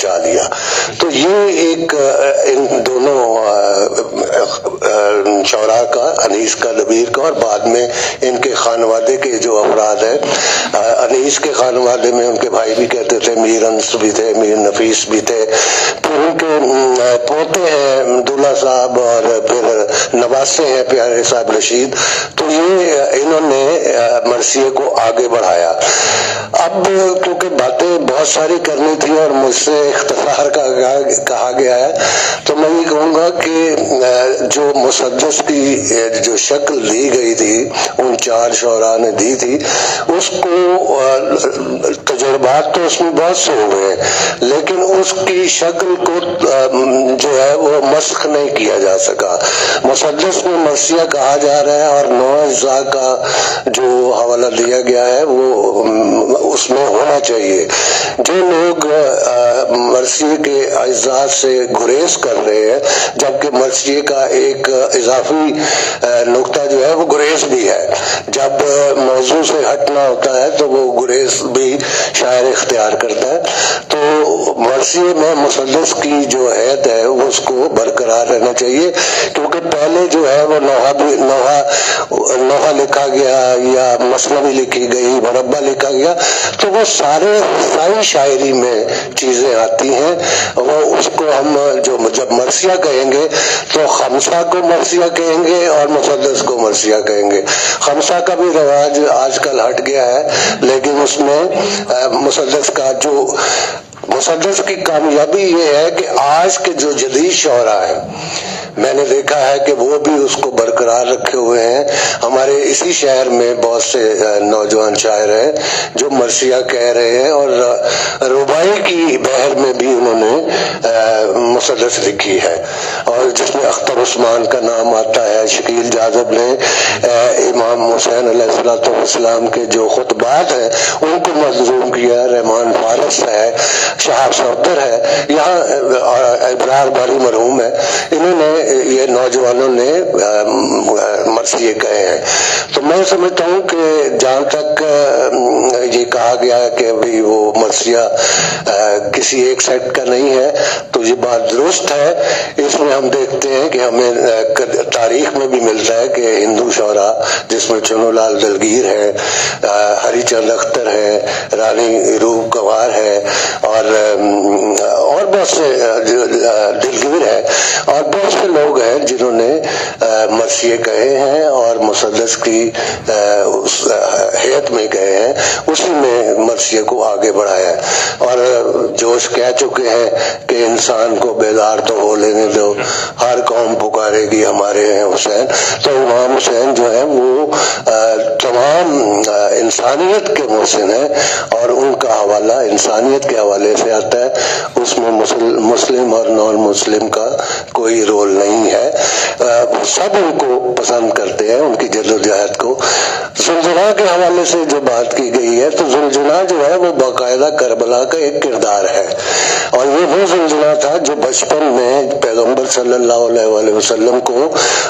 پہنچا دیا. تو یہ ایک ان دونوں شعراء کا، انیس کا، دبیر کا، اور بعد میں ان کے خانوادے کے جو افراد ہیں، انیس کے خانوادے میں ان کے بھائی بھی کہتے تھے، میر انس بھی تھے، میر نفیس بھی تھے، پھر ان کے پوتے ہیں دولہ صاحب، اور پھر نواسے ہیں پیارے صاحب رشید. تو یہ انہوں نے مرثیے کو آگے بڑھایا. اب کیونکہ باتیں بہت ساری کرنی تھی اور مجھ سے اختصار کا کہا گیا ہے، تو میں یہ کہوں گا کہ جو مسدس کی جو شکل دی گئی تھی ان 4 شعراء نے دی تھی، اس کو تجربات تو اس میں بہت سے ہوئے ہیں، لیکن اس کی شکل کو جو ہے وہ مسخ نہیں کیا جا سکا. مسدس میں مرثیہ کہا جا رہا ہے، اور 9 اجزاء کا جو حوالہ دیا گیا ہے وہ اس میں ہونا چاہیے. جو لوگ مرثیے کے اجزاء سے گریز کر رہے ہیں، جبکہ مرثیے کا ایک اضافی نقطہ جو ہے وہ گریز بھی ہے، جب موضوع سے ہٹنا ہوتا ہے تو وہ گریز بھی شاعر اختیار کرتا ہے. تو مرثیے میں مسدس کی جو حیت ہے اس کو برقرار رہنا چاہیے، کیونکہ پہلے جو ہے وہ نوحہ لکھا گیا یا مثنوی لکھی گئی، مربع لکھا گیا، تو وہ سارے حصائی شاعری میں چیزیں آتی ہیں. وہ اس کو ہم جب مرثیہ کہیں گے تو خمسہ کو مرثیہ کہیں گے اور مسدس کو مرثیہ کہیں گے. خمسہ کا بھی رواج آج کل ہٹ گیا ہے، لیکن اس میں مسدس کا جو مسدس کی کامیابی یہ ہے کہ آج کے جو جدید شعراء ہیں، میں نے دیکھا ہے کہ وہ بھی اس کو برقرار رکھے ہوئے ہیں. ہمارے اسی شہر میں بہت سے نوجوان شاعر ہیں جو مرثیہ کہہ رہے ہیں، اور رباعی کی بحر میں بھی انہوں نے مسدس لکھی ہے، اور جس میں اختر عثمان کا نام آتا ہے. شکیل جاذب نے امام حسین علیہ السلام کے جو خطبات ہیں ان کو منظوم کیا. رحمان فارس ہے، شہاب صفدر ہے، یہاں ابرار باری مرحوم ہے، انہوں نے یہ نوجوانوں نے مرثیے کہے ہیں. تو میں سمجھتا ہوں کہ جہاں تک یہ کہا گیا کہ بھی وہ مرثیہ کسی ایک سیٹ کا نہیں ہے، تو یہ بات درست ہے. اس میں ہم دیکھتے ہیں کہ ہمیں تاریخ میں بھی ملتا ہے کہ ہندو شعراء جس میں چنو لال دلگیر ہے، ہری چند اختر ہے، رانی روپ گوار ہے، اور بہت سے دلگیر ہے، اور بہت سے لوگ ہیں جنہوں نے مرثیے کہے ہیں اور مسدس کی حیت میں کہے ہیں. اسی میں مرثیے کو آگے بڑھایا ہے. اور جوش کہہ چکے ہیں کہ انسان کو بیدار تو ہو لینے دو، ہر قوم پکارے گی ہمارے ہیں حسین. تو امام حسین جو ہے وہ تمام انسانیت کے محسن ہیں، اور ان کا حوالہ انسانیت کے حوالے سے آتا ہے. اس میں مسلم اور نان مسلم کا کوئی رول نہیں ہے. سب ان کو پسند کرتے ہیں، ان کی جدوجہد کو. زلزلہ کے حوالے سے جو بات کی گئی ہے، تو زلزلہ جو ہے وہ باقاعدہ کربلا کا ایک کردار ہے، اور یہ وہ زلزلہ تھا جو بچپن میں پیغمبر صلی اللہ علیہ وسلم کو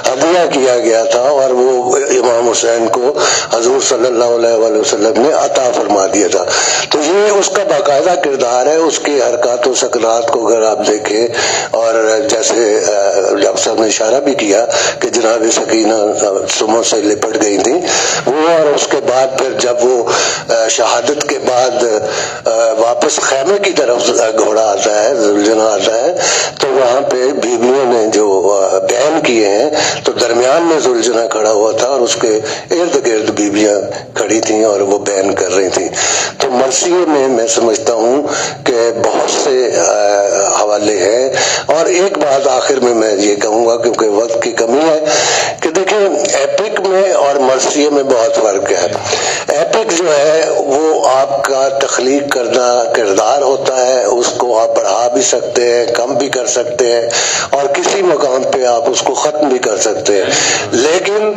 ہدیہ کیا گیا تھا، اور وہ امام حسین کو حضور صلی اللہ علیہ وسلم نے عطا فرما دیا تھا. تو یہ اس کا باقاعدہ کردار ہے. اس کی حرکات و سکنات کو اگر آپ دیکھیں، اور جیسے ڈاکٹر صاحب نے اشارہ بھی کیا کہ جناب سکینہ سموں سے لپٹ گئی تھی وہ، اور اس کے بعد پھر جب وہ شہادت کے بعد واپس خیمے کی طرف گھوڑا آتا ہے، زلجنہ آتا ہے، تو وہاں پہ بیویوں نے جو بیان کیے ہیں، تو درمیان میں زلجنہ کھڑا ہوا تھا اور اس کے ارد گرد بیویاں کھڑی تھیں اور وہ بیان کر رہی تھیں. تو مرثیے میں سمجھتا ہوں کہ بہت سے حوالے ہیں. اور ایک بات آخر میں یہ کہوں گا کیونکہ وقت کی کمی ہے کہ دیکھیں ایپک میں اور مرثیے میں بہت فرق ہے. ایپک جو ہے وہ آپ کا تخلیق کردہ کردار ہوتا ہے، اس کو آپ بڑھا بھی سکتے ہیں، کم بھی کر سکتے ہیں، اور کسی مقام پہ آپ اس کو ختم بھی کر سکتے ہیں. لیکن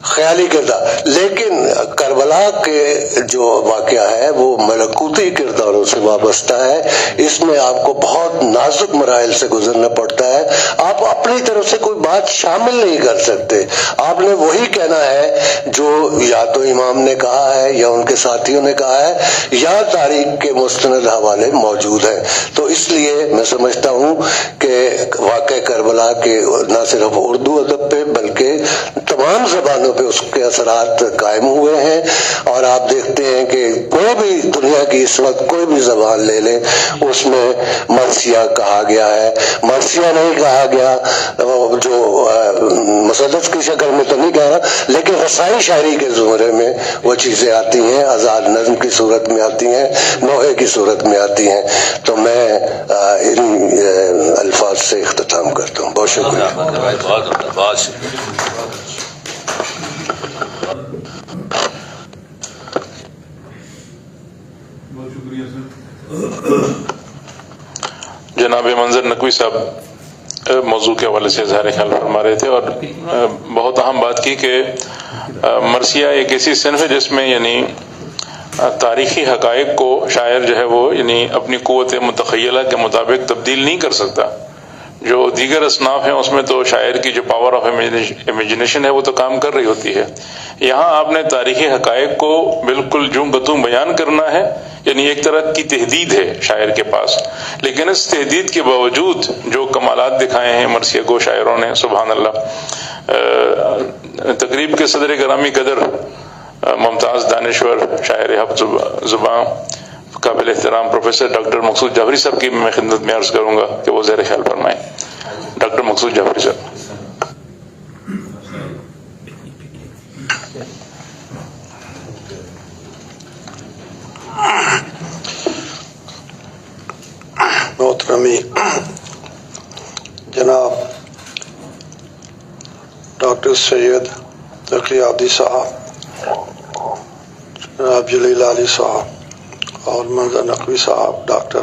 خیالی کردار، لیکن کربلا کے جو واقعہ ہے وہ ملکوتی کرداروں سے وابستہ ہے. اس میں آپ کو بہت نازک مراحل سے گزرنا پڑتا ہے. آپ اپنی طرف سے کوئی بات شامل نہیں کر سکتے. آپ نے وہی کہنا ہے جو یا تو امام نے کہا ہے یا ان کے ساتھیوں نے کہا ہے یا تاریخ کے مستند حوالے موجود ہیں. تو اس لیے میں سمجھتا ہوں کہ واقع کربلا کے نہ صرف اردو ادب پہ بلکہ تمام زبانوں پہ اس کے اثرات قائم ہوئے ہیں. اور آپ دیکھتے ہیں کہ کوئی بھی دنیا کی اس وقت کوئی بھی زبان لے لیں اس میں مرثیہ کہا گیا ہے. مرثیہ نہیں کہا گیا جو مسدس کی شکل میں تو نہیں کہہ رہا، لیکن رسائی شاعری کے زمرے میں وہ چیزیں آتی ہیں، آزاد نظم کی صورت میں آتی ہیں، نوحے کی صورت میں آتی ہیں. تو میں ان الفاظ سے اختتام کرتا ہوں. بہت شکریہ. بہت شکریہ. جناب منظر نقوی صاحب موضوع کے حوالے سے اظہار خیال فرما رہے تھے اور بہت اہم بات کی کہ مرثیہ ایک ایسی صنف ہے جس میں یعنی تاریخی حقائق کو شاعر جو ہے وہ یعنی اپنی قوت متخیلہ کے مطابق تبدیل نہیں کر سکتا. جو دیگر اصناف ہیں اس میں تو شاعر کی جو پاور آف امیجنیشن ہے وہ تو کام کر رہی ہوتی ہے. یہاں آپ نے تاریخی حقائق کو بالکل جوں بتوں بیان کرنا ہے، یعنی ایک طرح کی تحدید ہے شاعر کے پاس. لیکن اس تحدید کے باوجود جو کمالات دکھائے ہیں مرثیہ گو شاعروں نے، سبحان اللہ. تقریب کے صدر گرامی قدر ممتاز دانشور شاعر حق زباں قابل احترام پروفیسر ڈاکٹر مقصود جعفری صاحب کی میں خدمت میں عرض کروں گا کہ وہ زیر خیال فرمائیں. ڈاکٹر مقصود جعفری صاحب. محترمی جناب ڈاکٹر سید تقی آبدی صاحب، جناب جلیل علی صاحب اور منظر نقوی صاحب، ڈاکٹر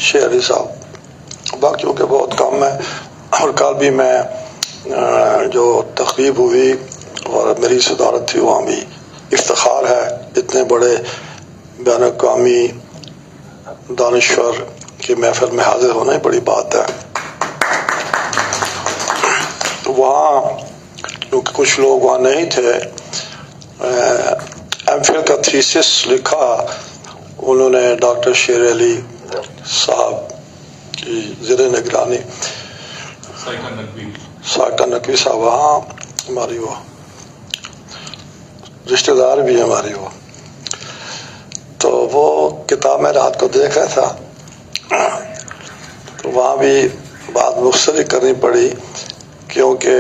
شعری صاحب، باقیوں کے بہت کم ہے. اور کل بھی میں جو تقریب ہوئی اور میری صدارت تھی وہاں بھی افتخار ہے. اتنے بڑے بین الاقوامی دانشور کی محفل میں حاضر ہونا ہی بڑی بات ہے. وہاں کیونکہ کچھ لوگ وہاں نہیں تھے، ایم فل کا تھیسس لکھا انہوں نے ڈاکٹر شیر علی صاحب کی زیر نگرانی. سائقہ نقوی صاحب وہاں ہماری وہ رشتہ دار بھی ہماری وہ. تو وہ کتاب میں رات کو دیکھ رہا تھا تو وہاں بھی بات مختصر کرنی پڑی کیونکہ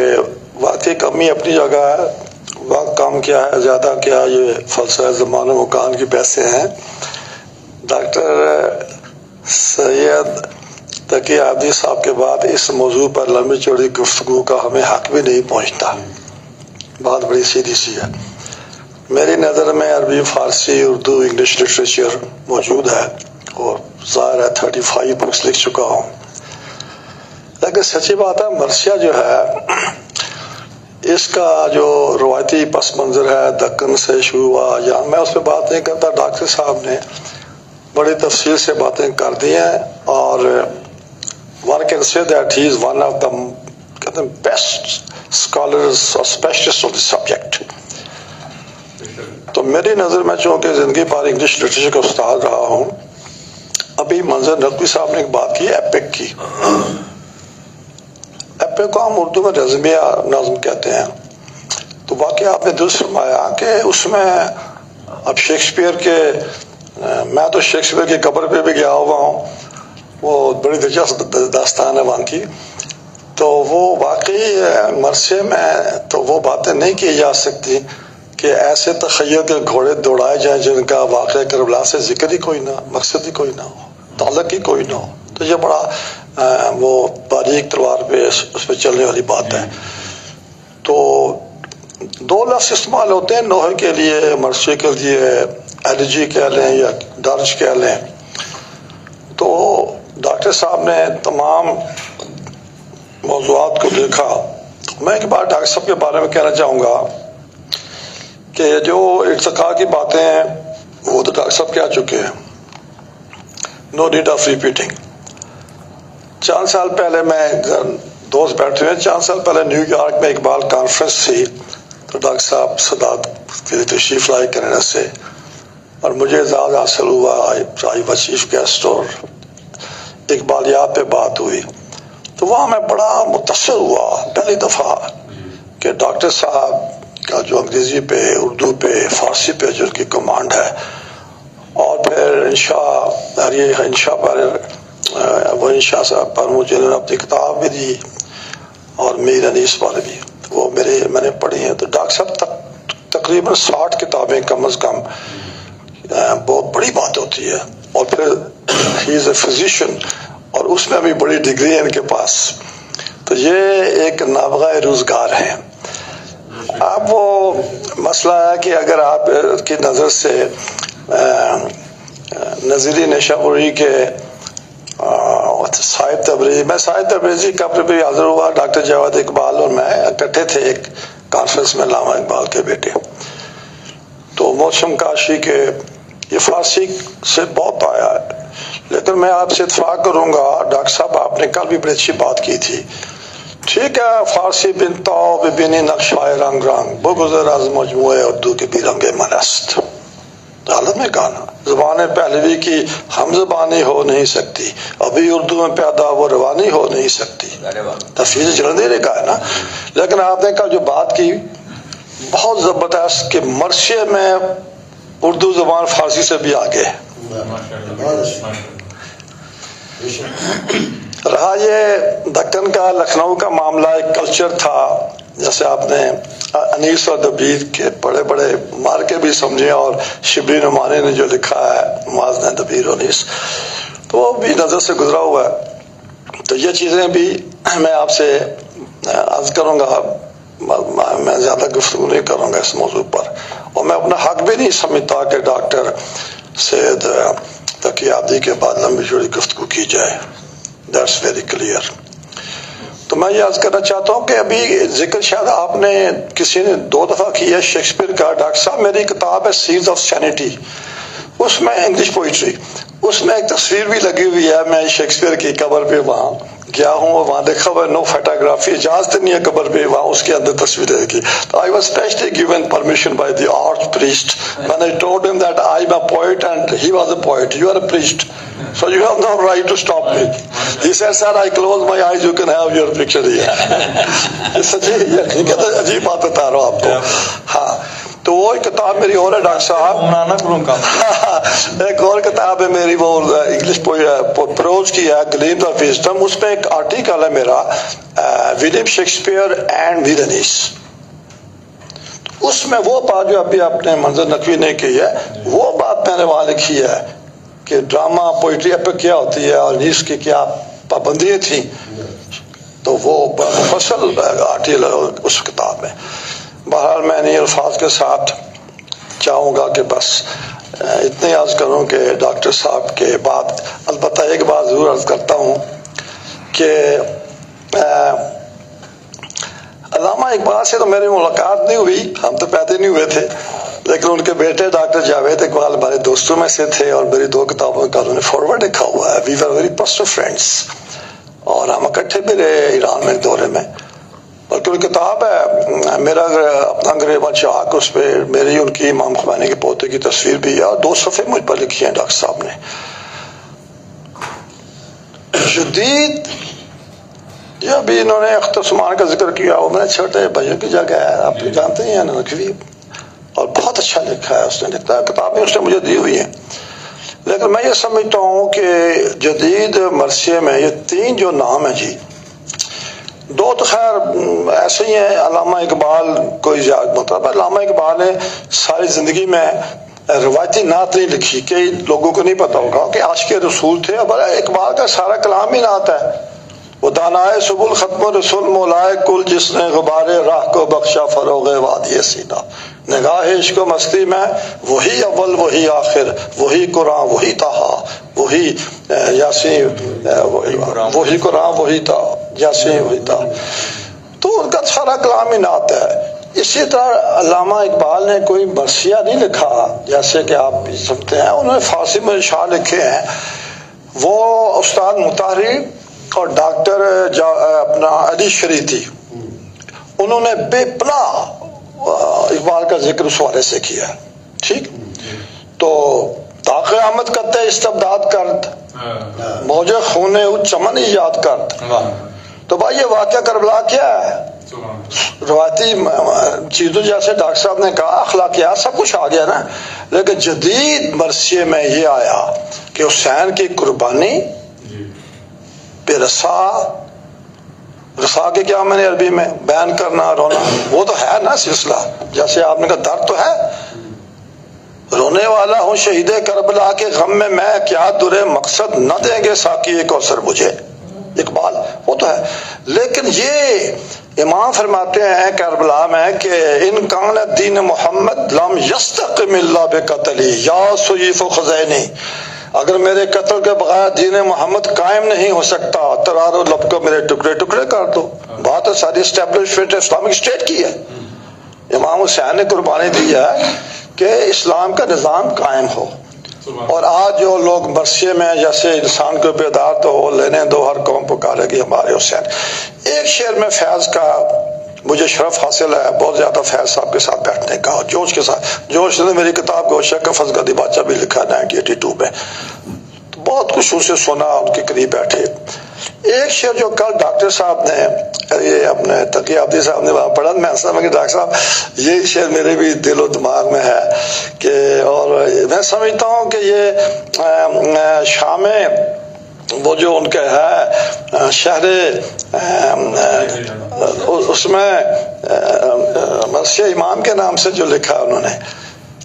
واقعی کمی اپنی جگہ ہے. وقت کم کیا ہے زیادہ کیا، یہ فلسفہ زمان و مکان کی بحثیں ہیں. ڈاکٹر سید تقی آبدی صاحب کے بعد اس موضوع پر لمبی چوڑی گفتگو کا ہمیں حق بھی نہیں پہنچتا. بات بڑی سیدھی سی ہے. میری نظر میں عربی، فارسی، اردو، انگلش لٹریچر موجود ہے اور ظاہر ہے 35 بکس لکھ چکا ہوں. لیکن سچی بات ہے مرثیہ جو ہے اس کا جو روایتی پس منظر ہے دکن سے شروع ہوا، یا میں اس پہ بات نہیں کرتا. ڈاکٹر صاحب نے بڑی تفصیل سے باتیں کر دی ہیں اور one can say that he is one of the best scholars or specialists of the subject. تو میری نظر میں چونکہ زندگی پر انگلش لٹریچر کا استاد رہا ہوں، ابھی منظر نقوی صاحب نے ایک بات کی ایپک کی. ایپک کو ہم اردو میں رزمیہ نظم کہتے ہیں. تو واقعی آپ نے درست فرمایا کہ اس میں اب شیکسپیئر کے، میں تو شیکسپیئر کی قبر پہ بھی گیا ہوا ہوں، وہ بڑی دلچسپ داستان ہے وہاں کی. تو وہ واقعی مرثیے میں تو وہ باتیں نہیں کی جا سکتی کہ ایسے تخیل کے گھوڑے دوڑائے جائیں جن کا واقعہ کربلا سے ذکر ہی کوئی نہ، مقصد ہی کوئی نہ ہو، تعلق ہی کوئی نہ ہو. تو یہ بڑا وہ باریک تلوار پہ اس پہ چلنے والی بات ہے. تو دو لفظ استعمال ہوتے ہیں نوحے کے لیے، مرثیے کے لیے ایلجی کہہ لیں یا درج کہہ لیں. تو ڈاکٹر صاحب نے تمام موضوعات کو دیکھا. میں ایک بار ڈاکٹر صاحب کے بارے میں کہنا چاہوں گا کہ جو ارتقاء کی باتیں ہیں وہ تو ڈاکٹر صاحب کہہ چکے ہیں, نو نیڈ آف ریپیٹنگ. چند سال پہلے میں دوست بیٹھے ہوئے, چند سال پہلے نیو یارک میں اقبال کانفرنس تھی, تو ڈاکٹر صاحب سادات کے لیے تشریف لائے کینیڈا سے, اور مجھے اعزاز حاصل ہوا, آئی واز چیف گیسٹ, اور اقبالیات پہ بات ہوئی. تو وہاں میں بڑا متاثر ہوا پہلی دفعہ کہ ڈاکٹر صاحب کا جو انگریزی پہ, اردو پہ, فارسی پہ جو ان کی کمانڈ ہے, اور پھر انشاء پر وہ انشاء صاحب پر مجھے انہوں نے اپنی کتاب بھی دی, اور میر انیس پر بھی, وہ میں نے پڑھی ہیں. تو ڈاکٹر صاحب تقریباً 60 کتابیں کم از کم, بہت بڑی بات ہوتی ہے. اور پھر ہی از اے فزیشین, اور اس میں بھی بڑی ڈگری ہے ان کے پاس. تو یہ ایک نابغہ روزگار ہیں. اب وہ مسئلہ ہے کہ اگر آپ کی نظر سے نظری نشاوری کے صاحب تبریزی, میں صاحب تبریزی کا بھی حاضر ہوا, ڈاکٹر جواد اقبال اور میں اکٹھے تھے ایک کانفرنس میں, علامہ اقبال کے بیٹے. تو موسم کاشی کے یہ فارسی سے بہت آیا ہے, لیکن میں آپ سے اتفاق کروں گا ڈاکٹر صاحب, آپ نے کل بھی بڑی اچھی بات کی تھی. ٹھیک ہے, فارسی بنتاؤ ببینی نقشۂ رنگ رنگ بگذر از مجموعے اردو کے بھی رنگ منست. عالم میں کہا نا, زبان پہلوی کی ہم زبانی ہو نہیں سکتی, ابھی اردو میں پیدا وہ روانی ہو نہیں سکتی. تفصیل جلندے نے کہا ہے نا. لیکن آپ نے کہا جو بات کی بہت زبردست کہ مرثیے میں اردو زبان فارسی سے بھی آگے ہے. رہا یہ دکن کا, لکھنؤ کا معاملہ, ایک کلچر تھا, جیسے آپ نے انیس اور دبیر کے بڑے بڑے مار کے بھی سمجھے, اور شبلی نعمانی نے جو لکھا ہے موازنہ دبیر اور انیس, تو وہ بھی نظر سے گزرا ہوا ہے. تو یہ چیزیں بھی میں آپ سے عرض کروں گا, میں زیادہ گفتگو نہیں کروں گا اس موضوع پر, اور میں اپنا حق بھی نہیں سمجھتا کہ ڈاکٹر سید تقی عابدی کے بعد لمبی چوڑی گفتگو کی جائے. That's very clear. تو میں یہ عرض کرنا چاہتا ہوں کہ ابھی ذکر شاید آپ نے کسی نے 2 دفعہ کیا شیکسپیئر کا. ڈاکٹر صاحب میری کتاب ہے سیڈز آف سینٹی, اس میں انگلش پوئٹری, اس میں ایک تصویر بھی لگی ہوئی ہے. میں شیکسپیئر کی قبر پہ وہاں گیا ہوں, اور وہاں دیکھا ہوا نو فوٹوگرافی, اجازت نہیں ہے قبر پہ, وہاں اس کے اندر تصویریں لگی. تو I was especially given permission by the arch priest when I told him that I am a poet and he was a poet. You are a priest, so you have no right to stop me. He said, sir, I close my eyes, you can have your picture here. سچی یہ عجیب بات بتا رہا ہوں آپ کو. ہاں, تو وہ کتاب میری اور ہے ڈاکٹر صاحب, ایک اور کتاب ہے میری, وہ انگلش پروز کی ہے, گلیمز آف وزڈم. اس میں ایک آرٹیکل ہے میرا, ولیم شیکسپیئر اینڈ ویرنیس. اس میں وہ بات جو ابھی آپ نے منظر نقوی نے کی ہے, وہ بات میں نے وہاں لکھی ہے کہ ڈرامہ پوئٹری پہ کیا ہوتی ہے اور نیس کی کیا پابندیاں تھیں. تو وہ مفصل آرٹیکل اس کتاب میں. بہرحال میں انہیں الفاظ کے ساتھ چاہوں گا کہ بس اتنے عرض کروں کہ ڈاکٹر صاحب کے بعد البتہ ایک بات ضرور عرض کرتا ہوں کہ علامہ اقبال سے تو میری ملاقات نہیں ہوئی, ہم تو پیدا نہیں ہوئے تھے, لیکن ان کے بیٹے ڈاکٹر جاوید اقبال ہمارے دوستوں میں سے تھے, اور میری 2 کتابوں کا انہوں نے فارورڈ لکھا ہوا ہے. وی ور ویری پرسنل فرینڈس, اور ہم اکٹھے بھی رہے ایران میں دورے میں. بلکہ وہ کتاب ہے میرا اپنا گریباں چاک, اس پہ میری ان کی امام خمینی کے پوتے کی تصویر بھی ہے, اور 2 صفحے مجھ پر لکھی ہیں ڈاکٹر صاحب نے. جدید یہ ابھی انہوں نے اختر عثمان کا ذکر کیا, وہ میرے چھوٹے بھائیوں کی جگہ ہے, آپ جانتے ہی ہیں نقوی, اور بہت اچھا لکھا ہے اس نے, لکھتا ہے کتابیں اس نے مجھے دی ہوئی ہیں. لیکن میں یہ سمجھتا ہوں کہ جدید مرثیے میں یہ 3 جو نام ہیں جی, 2 تو خیر ایسے ہی ہیں. علامہ اقبال کوئی زیادہ مطلب, علامہ اقبال نے ساری زندگی میں روایتی نعت نہیں لکھی, کئی لوگوں کو نہیں پتا ہوگا کہ عاشق رسول تھے. اب اقبال کا سارا کلام ہی نعت ہے. وہ دانائے سبل ختم رسول مولائے کل, جس نے غبار راہ کو بخشا فروغ وادی سینا. نگاہ عشق و مستی میں وہی اول وہی آخر, وہی قرآن وہی طہا, وہی یاسین, وہی قرآن وہی تھا یاسین وہی تھا. تو ان کا سارا کلام ہی نعت ہے. اسی طرح علامہ اقبال نے کوئی مرثیہ نہیں لکھا جیسے کہ آپ سمجھتے ہیں، انہوں نے فارسی میں شعر لکھے ہیں. وہ استاد مطہری اور ڈاکٹر اپنا علی شریعتی، انہوں نے بے پناہ اقبال کا ذکر اس حوالے سے کیا. ٹھیک، تو تا قیامت کرتے استبداد کرد، موج خون چمن یاد کرد. تو بھائی یہ واقعہ کربلا کیا ہے؟ روایتی چیزوں جیسے ڈاکٹر صاحب نے کہا اخلاقیات سب کچھ آ گیا نا، لیکن جدید مرثیے میں یہ آیا کہ حسین کی قربانی پہ رسا کے کیا میں نے عربی میں بیان کرنا، رونا، وہ تو ہے نا سلسلہ. جیسے آپ نے کہا درد تو ہے، رونے والا ہوں شہید کربلا کے غم میں کیا درے مقصد نہ دیں گے ساقی کوثر مجھے، اقبال وہ تو ہے. لیکن یہ امام فرماتے ہیں کربلا میں کہ ان کان دین محمد لم یستقم الا بقتلی یا سیف و خزینی، اگر میرے قتل کے بغیر دین محمد قائم نہیں ہو سکتا، ترار و لب کو میرے ٹکڑے ٹکڑے کر دو. بات ساری اسٹیبلشمنٹ اسلامک اسٹیٹ کی ہے. امام حسین نے قربانی دی ہے کہ اسلام کا نظام قائم ہو. اور آج جو لوگ مرثیے میں جیسے انسان کو بیدار تو ہو لینے دو، ہر قوم پکارے گی ہمارے حسین. ایک شعر میں فیض کا مجھے شرف حاصل ہے بہت زیادہ فیض صاحب کے ساتھ بیٹھنے کا، جوش کے ساتھ. جوش نے میری کتاب کو شک فضگدی بادشاہ بھی لکھا 1982 میں، تو بہت کچھ اسے سنا، ان کے قریب بیٹھے. ایک شعر جو کل ڈاکٹر صاحب نے یہ اپنے تقی عبدی صاحب نے وہاں پڑھا، میں سمجھا کہ ڈاکٹر صاحب یہ شعر میرے بھی دل و دماغ میں ہے کہ، اور میں سمجھتا ہوں کہ یہ شام وہ جو ان کا ہے شہر اس میں مرثیہ امام کے نام سے جو لکھا انہوں نے،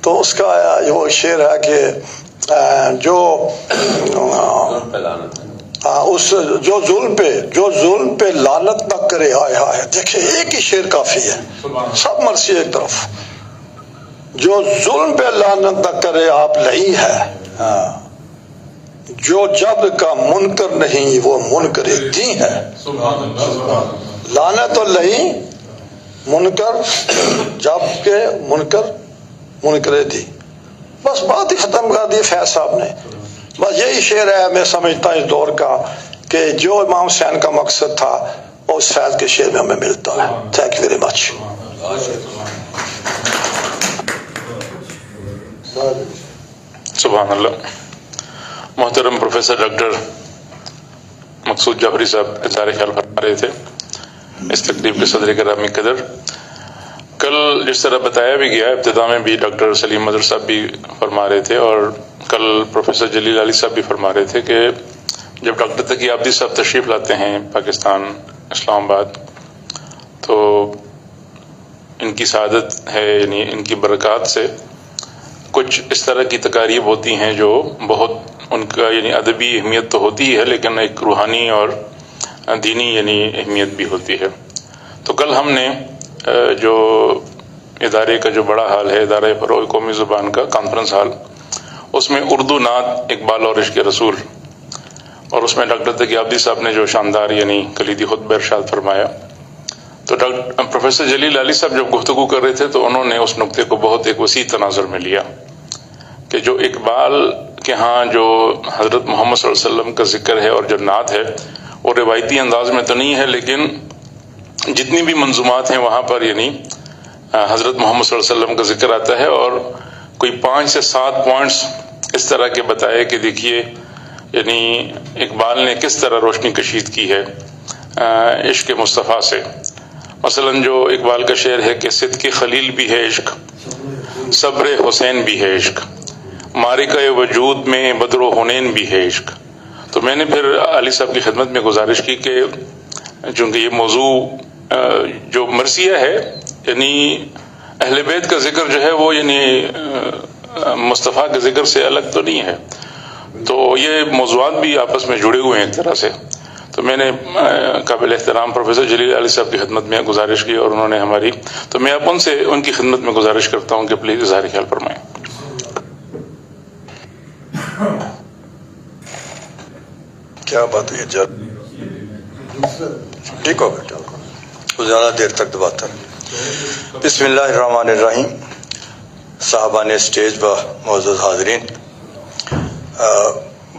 تو اس کا وہ شعر ہے کہ جو اس جو ظلم پہ لعنت نہ کرے، ہائے ہائے. دیکھیں ایک ہی شعر کافی ہے، سب مرثیہ ایک طرف. جو ظلم پہ لعنت نہ کرے آپ لئی ہے، جو جبر کا منکر نہیں وہ منکر دی ہے. لعنت اور لئی منکر، جب کے منکر دی. بس بات ہی ختم کر دی فیض صاحب نے. بس یہی شعر ہے میں سمجھتا ہوں اس دور کا کہ جو امام حسین کا مقصد تھا وہ اس فیض کے شعر میں ہمیں ملتا ہے. Thank you very much. سبحان اللہ. محترم پروفیسر ڈاکٹر مقصود جعفری صاحب اظہار خیال فرما رہے تھے اس تقریب کے صدر گرامی قدر. کل جس طرح بتایا بھی گیا، ابتدا میں بھی ڈاکٹر سلیم مظہر صاحب بھی فرما رہے تھے اور کل پروفیسر جلیل علی صاحب بھی فرما رہے تھے کہ جب ڈاکٹر تقی عابدی صاحب تشریف لاتے ہیں پاکستان اسلام آباد تو ان کی سعادت ہے، یعنی ان کی برکات سے کچھ اس طرح کی تقاریب ہوتی ہیں جو بہت ان کا یعنی ادبی اہمیت تو ہوتی ہے لیکن ایک روحانی اور دینی یعنی اہمیت بھی ہوتی ہے. تو کل ہم نے جو ادارے کا جو بڑا ہال ہے، ادارہ فروغ قومی زبان کا کانفرنس ہال، اس میں اردو نعت اقبال اور عشق رسول، اور اس میں ڈاکٹر تقی عابدی صاحب نے جو شاندار یعنی کلیدی خطبہ ارشاد فرمایا. تو پروفیسر جلیل علی صاحب جب گفتگو کر رہے تھے تو انہوں نے اس نقطے کو بہت ایک وسیع تناظر میں لیا کہ جو اقبال کے ہاں جو حضرت محمد صلی اللہ علیہ وسلم کا ذکر ہے اور جو نعت ہے وہ روایتی انداز میں تو نہیں ہے، لیکن جتنی بھی منظومات ہیں وہاں پر یعنی حضرت محمد صلی اللہ علیہ وسلم کا ذکر آتا ہے، اور کوئی 5 سے 7 پوائنٹس اس طرح کے بتائے کہ دیکھیے یعنی اقبال نے کس طرح روشنی کشید کی ہے عشق مصطفیٰ سے. مثلا جو اقبال کا شعر ہے کہ صدق خلیل بھی ہے عشق، صبر حسین بھی ہے عشق، معرکہ وجود میں بدر و حنین بھی ہے عشق. تو میں نے پھر علی صاحب کی خدمت میں گزارش کی کہ چونکہ یہ موضوع جو مرثیہ ہے یعنی اہل بیت کا ذکر جو ہے وہ یعنی مصطفیٰ کے ذکر سے الگ تو نہیں ہے، تو یہ موضوعات بھی آپس میں جڑے ہوئے ہیں ایک طرح سے. تو میں نے قابل احترام پروفیسر جلیل علی صاحب کی خدمت میں گزارش کی اور انہوں نے ہماری، تو میں اب ان سے ان کی خدمت میں گزارش کرتا ہوں کہ پلیز اظہار خیال فرمائیں. کیا بات ہے ٹھیک ہو بیٹا، زیادہ دیر تک دباتا ہے. بسم اللہ الرحمن الرحیم. صاحبان اسٹیج و معزز حاضرین،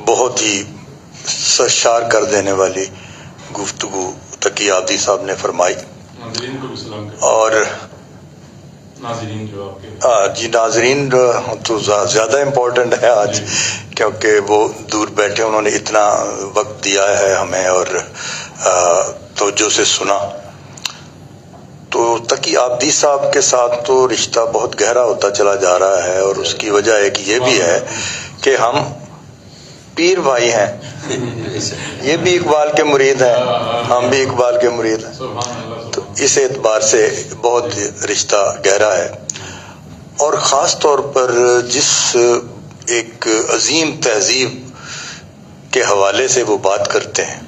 بہت ہی سرشار کر دینے والی گفتگو تقی عابدی صاحب نے فرمائی. اور ناظرین جو آپ کے ناظرین تو زیادہ امپورٹنٹ ہے آج، کیونکہ وہ دور بیٹھے، انہوں نے اتنا وقت دیا ہے ہمیں اور توجہ سے سنا. تو تقی عابدی صاحب کے ساتھ تو رشتہ بہت گہرا ہوتا چلا جا رہا ہے، اور اس کی وجہ ایک یہ بھی ہے کہ ہم پیر بھائی ہیں. یہ بھی اقبال کے مرید ہیں، ہم بھی اقبال کے مرید ہیں، تو اس اعتبار سے بہت رشتہ گہرا ہے. اور خاص طور پر جس ایک عظیم تہذیب کے حوالے سے وہ بات کرتے ہیں،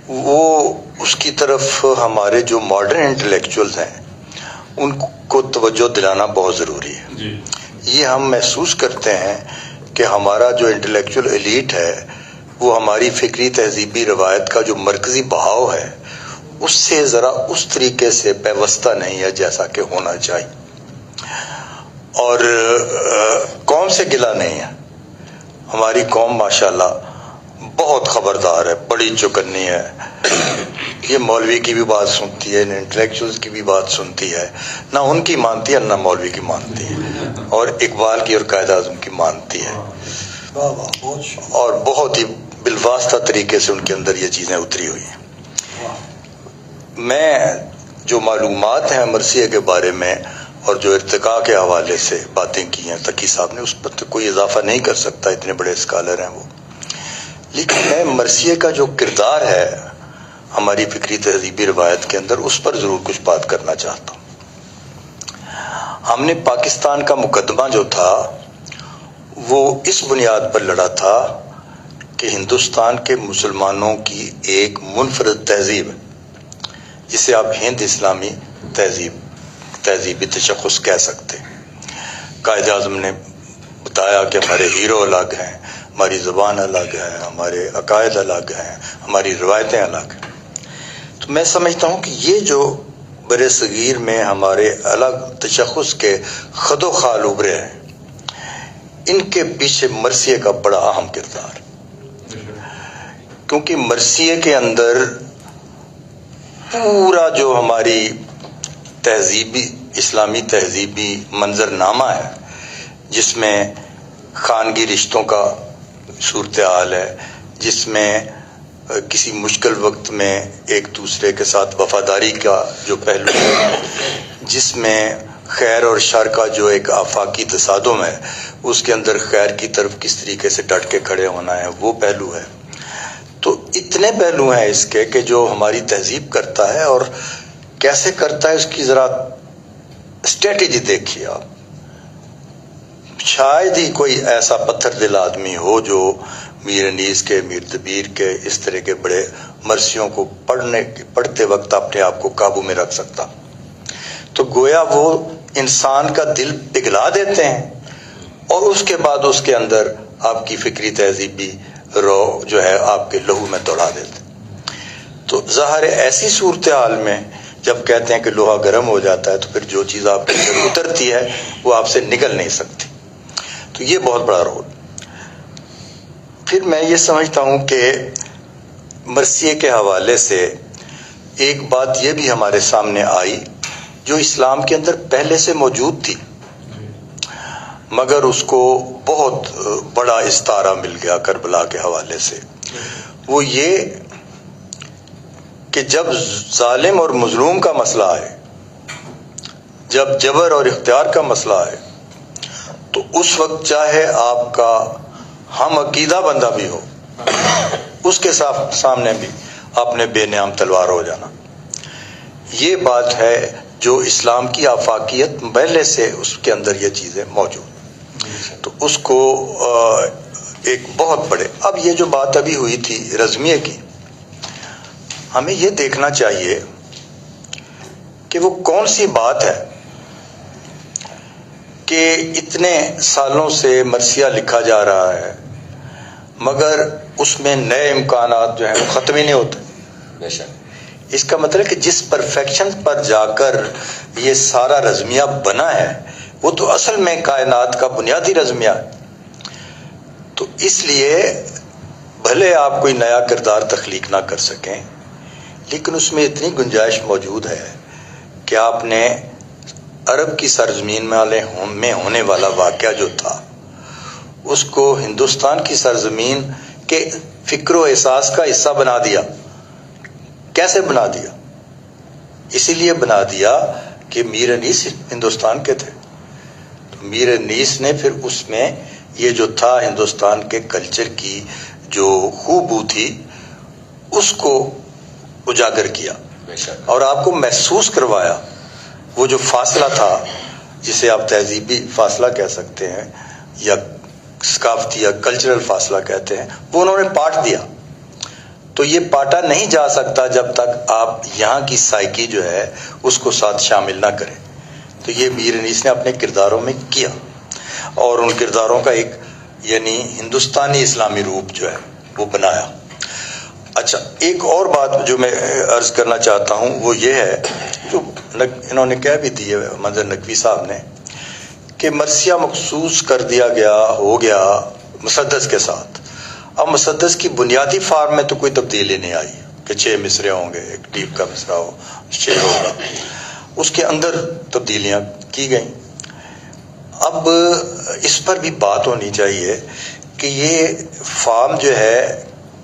وہ اس کی طرف ہمارے جو ماڈرن انٹلیکچوئلز ہیں ان کو توجہ دلانا بہت ضروری ہے. یہ ہم محسوس کرتے ہیں کہ ہمارا جو انٹلیکچوئل ایلیٹ ہے وہ ہماری فکری تہذیبی روایت کا جو مرکزی بہاؤ ہے اس سے ذرا اس طریقے سے پیوستہ نہیں ہے جیسا کہ ہونا چاہیے. اور قوم سے گلہ نہیں ہے، ہماری قوم ماشاءاللہ بہت خبردار ہے، بڑی چوکنی ہے. یہ مولوی کی بھی بات سنتی ہے، نہ انٹلیکچوئلز کی بھی بات سنتی ہے، نہ ان کی مانتی ہے نہ مولوی کی مانتی ہے، اور اقبال کی اور قائد اعظم کی مانتی ہے. اور بہت ہی بالواسطہ طریقے سے ان کے اندر یہ چیزیں اتری ہوئی ہیں. میں جو معلومات ہیں مرثیہ کے بارے میں اور جو ارتقاء کے حوالے سے باتیں کی ہیں تقی صاحب نے، اس پر تو کوئی اضافہ نہیں کر سکتا، اتنے بڑے اسکالر ہیں وہ. لیکن میں مرثیہ کا جو کردار ہے ہماری فکری تہذیبی روایت کے اندر، اس پر ضرور کچھ بات کرنا چاہتا ہوں. ہم نے پاکستان کا مقدمہ جو تھا وہ اس بنیاد پر لڑا تھا کہ ہندوستان کے مسلمانوں کی ایک منفرد تہذیب ہے، جسے آپ ہند اسلامی تہذیبی تشخص کہہ سکتے. قائد اعظم نے بتایا کہ ہمارے ہیرو الگ ہیں، ہماری زبان الگ ہے، ہمارے عقائد الگ ہیں، ہماری روایتیں الگ ہیں. تو میں سمجھتا ہوں کہ یہ جو بر صغیر میں ہمارے الگ تشخص کے خد و خال ابھرے ہیں، ان کے پیچھے مرثیہ کا بڑا اہم کردار ہے. کیونکہ مرثیہ کے اندر پورا جو ہماری تہذیبی اسلامی تہذیبی منظر نامہ ہے، جس میں خانگی رشتوں کا صورتحال ہے، جس میں کسی مشکل وقت میں ایک دوسرے کے ساتھ وفاداری کا جو پہلو ہے، جس میں خیر اور شر کا جو ایک آفاقی تصادم ہے، اس کے اندر خیر کی طرف کس طریقے سے ڈٹ کے کھڑے ہونا ہے، وہ پہلو ہے. تو اتنے پہلو ہیں اس کے کہ جو ہماری تہذیب کرتا ہے، اور کیسے کرتا ہے اس کی ذرا اسٹریٹجی دیکھیے آپ. شاید ہی کوئی ایسا پتھر دل آدمی ہو جو میر انیس کے، میر دبیر کے، اس طرح کے بڑے مرثیوں کو پڑھتے وقت اپنے آپ کو قابو میں رکھ سکتا. تو گویا وہ انسان کا دل پگھلا دیتے ہیں، اور اس کے بعد اس کے اندر آپ کی فکری تہذیبی رو جو ہے آپ کے لہو میں دوڑا دیتے. تو ظاہر ایسی صورتحال میں جب کہتے ہیں کہ لوہا گرم ہو جاتا ہے، تو پھر جو چیز آپ کے اندر اترتی ہے وہ آپ سے نکل نہیں سکتی. تو یہ بہت بڑا رول. پھر میں یہ سمجھتا ہوں کہ مرثیہ کے حوالے سے ایک بات یہ بھی ہمارے سامنے آئی جو اسلام کے اندر پہلے سے موجود تھی، مگر اس کو بہت بڑا استعارہ مل گیا کربلا کے حوالے سے. وہ یہ کہ جب ظالم اور مظلوم کا مسئلہ آئے، جب جبر اور اختیار کا مسئلہ آئے، تو اس وقت چاہے آپ کا ہم عقیدہ بندہ بھی ہو، اس کے سامنے بھی آپ نے بے نیام تلوار ہو جانا. یہ بات ہے جو اسلام کی آفاقیت پہلے سے اس کے اندر یہ چیزیں موجود. تو اس کو ایک بہت بڑے. اب یہ جو بات ابھی ہوئی تھی رزمیہ کی، ہمیں یہ دیکھنا چاہیے کہ وہ کون سی بات ہے کہ اتنے سالوں سے مرثیہ لکھا جا رہا ہے مگر اس میں نئے امکانات جو ہیں وہ ختم ہی نہیں ہوتے. اس کا مطلب ہے کہ جس پرفیکشن پر جا کر یہ سارا رزمیہ بنا ہے وہ تو اصل میں کائنات کا بنیادی رزمیہ ہے. تو اس لیے بھلے آپ کوئی نیا کردار تخلیق نہ کر سکیں لیکن اس میں اتنی گنجائش موجود ہے کہ آپ نے عرب کی سرزمین میں ہونے والا واقعہ جو تھا اس کو ہندوستان کی سرزمین کے فکر و احساس کا حصہ بنا دیا. کیسے بنا دیا؟ اسی لیے بنا دیا کہ میر انیس ہندوستان کے تھے. تو میر انیس نے پھر اس میں یہ جو تھا ہندوستان کے کلچر کی جو خوبو تھی اس کو اجاگر کیا اور آپ کو محسوس کروایا. وہ جو فاصلہ تھا جسے آپ تہذیبی فاصلہ کہہ سکتے ہیں یا ثقافتی یا کلچرل فاصلہ کہتے ہیں وہ انہوں نے پاٹ دیا. تو یہ پاٹا نہیں جا سکتا جب تک آپ یہاں کی سائیکی جو ہے اس کو ساتھ شامل نہ کریں. تو یہ میر انیس نے اپنے کرداروں میں کیا اور ان کرداروں کا ایک یعنی ہندوستانی اسلامی روپ جو ہے وہ بنایا. اچھا ایک اور بات جو میں عرض کرنا چاہتا ہوں وہ یہ ہے جو انہوں نے کہہ بھی دی ہے منظر نقوی صاحب نے کہ مرثیہ مخصوص کر دیا گیا ہو گیا مسدس کے ساتھ. اب مسدس کی بنیادی فارم میں تو کوئی تبدیلی نہیں آئی کہ 6 مصرے ہوں گے, ایک ٹیپ کا مصرع ہو 6 ہوگا, اس کے اندر تبدیلیاں کی گئیں. اب اس پر بھی بات ہونی چاہیے کہ یہ فارم جو ہے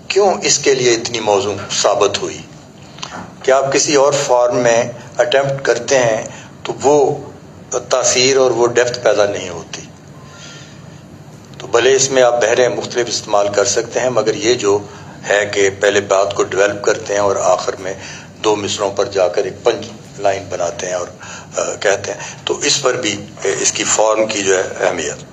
کیوں اس کے لیے اتنی موزوں ثابت ہوئی کہ آپ کسی اور فارم میں اٹیمپٹ کرتے ہیں تو وہ تاثیر اور وہ ڈیپتھ پیدا نہیں ہوتی. تو بھلے اس میں آپ بحریں مختلف استعمال کر سکتے ہیں مگر یہ جو ہے کہ پہلے بات کو ڈیولپ کرتے ہیں اور آخر میں 2 مصروں پر جا کر ایک پنچ لائن بناتے ہیں اور کہتے ہیں, تو اس پر بھی اس کی فارم کی جو ہے اہمیت.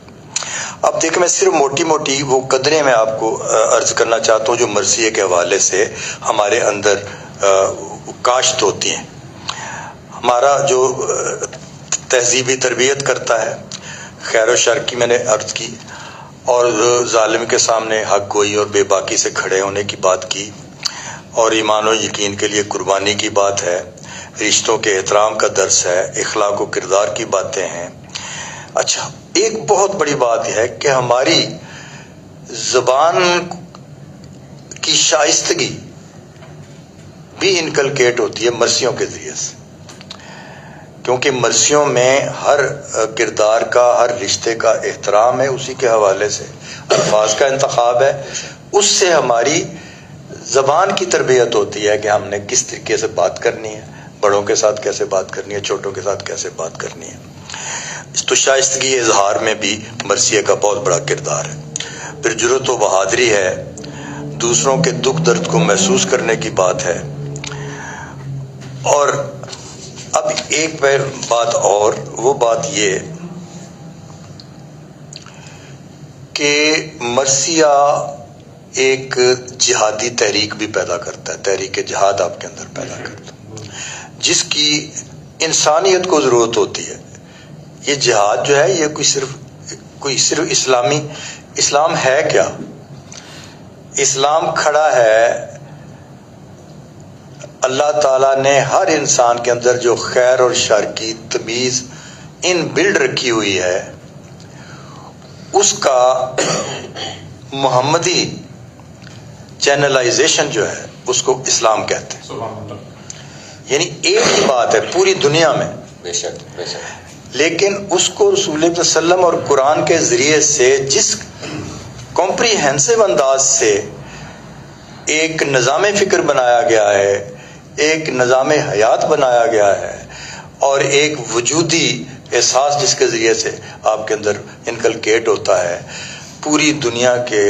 اب دیکھیں میں صرف موٹی موٹی وہ قدریں میں آپ کو عرض کرنا چاہتا ہوں جو مرثیے کے حوالے سے ہمارے اندر کاشت ہوتی ہیں. ہمارا جو تہذیبی تربیت کرتا ہے خیر و شر کی میں نے عرض کی اور ظالم کے سامنے حق گوئی اور بے باکی سے کھڑے ہونے کی بات کی اور ایمان و یقین کے لیے قربانی کی بات ہے, رشتوں کے احترام کا درس ہے, اخلاق و کردار کی باتیں ہیں. اچھا ایک بہت بڑی بات یہ ہے کہ ہماری زبان کی شائستگی بھی انکلکیٹ ہوتی ہے مرثیوں کے ذریعے سے, کیونکہ مرثیوں میں ہر کردار کا ہر رشتے کا احترام ہے, اسی کے حوالے سے الفاظ کا انتخاب ہے, اس سے ہماری زبان کی تربیت ہوتی ہے کہ ہم نے کس طریقے سے بات کرنی ہے, بڑوں کے ساتھ کیسے بات کرنی ہے, چھوٹوں کے ساتھ کیسے بات کرنی ہے. تو شائستگی اظہار میں بھی مرثیے کا بہت بڑا کردار ہے. پھر جرأت و بہادری ہے, دوسروں کے دکھ درد کو محسوس کرنے کی بات ہے. اور اب ایک بات اور, وہ بات یہ کہ مرثیہ ایک جہادی تحریک بھی پیدا کرتا ہے, تحریک جہاد آپ کے اندر پیدا کرتا ہے جس کی انسانیت کو ضرورت ہوتی ہے. یہ جہاد جو ہے یہ کوئی صرف اسلام ہے کیا؟ اسلام کھڑا ہے, اللہ تعالیٰ نے ہر انسان کے اندر جو خیر اور شر کی تمیز ان بلڈ رکھی ہوئی ہے اس کا محمدی چینلائزیشن جو ہے اس کو اسلام کہتے ہیں. یعنی ایک ہی بات ہے پوری دنیا میں, بے شک بے شک, لیکن اس کو رسول اللہ صلی اللہ علیہ وسلم اور قرآن کے ذریعے سے جس کمپریہنسو انداز سے ایک نظام فکر بنایا گیا ہے, ایک نظام حیات بنایا گیا ہے اور ایک وجودی احساس جس کے ذریعے سے آپ کے اندر انکلکیٹ ہوتا ہے, پوری دنیا کے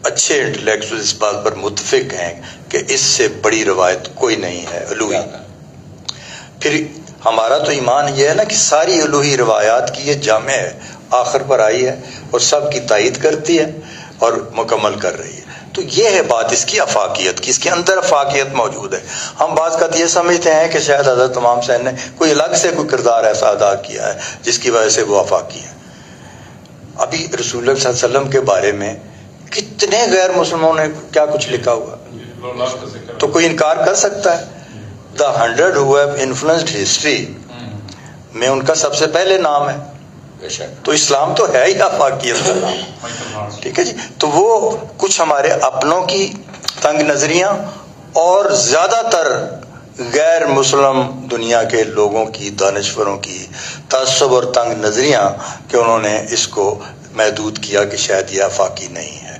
اچھے انٹلیکچوئل اس بات پر متفق ہیں کہ اس سے بڑی روایت کوئی نہیں ہے الوہی. پھر ہمارا تو ایمان یہ ہے نا کہ ساری الوہی روایات کی یہ جامع ہے, آخر پر آئی ہے اور سب کی تائید کرتی ہے اور مکمل کر رہی ہے. تو یہ ہے بات اس کی افاقیت کی, اس کے اندر افاقیت موجود ہے. ہم بعض کا یہ سمجھتے ہیں کہ شاید حضرت امام حسین نے کوئی الگ سے کوئی کردار ایسا ادا کیا ہے جس کی وجہ سے وہ افاقی ہے. ابھی رسول اللہ صلی اللہ علیہ وسلم کے بارے میں کتنے غیر مسلمانوں نے کیا کچھ لکھا ہوا, تو کوئی انکار کر سکتا ہے؟ the 100 who have influenced history میں ان کا سب سے پہلے نام ہے. تو اسلام تو ہے ہی آفاقیت کا نام. ٹھیک ہے جی. تو وہ کچھ ہمارے اپنوں کی تنگ نظریاں اور زیادہ تر غیر مسلم دنیا کے لوگوں کی، دانشوروں کی تعصب اور تنگ نظریاں کہ انہوں نے اس کو محدود کیا کہ شاید یہ آفاقی نہیں ہے.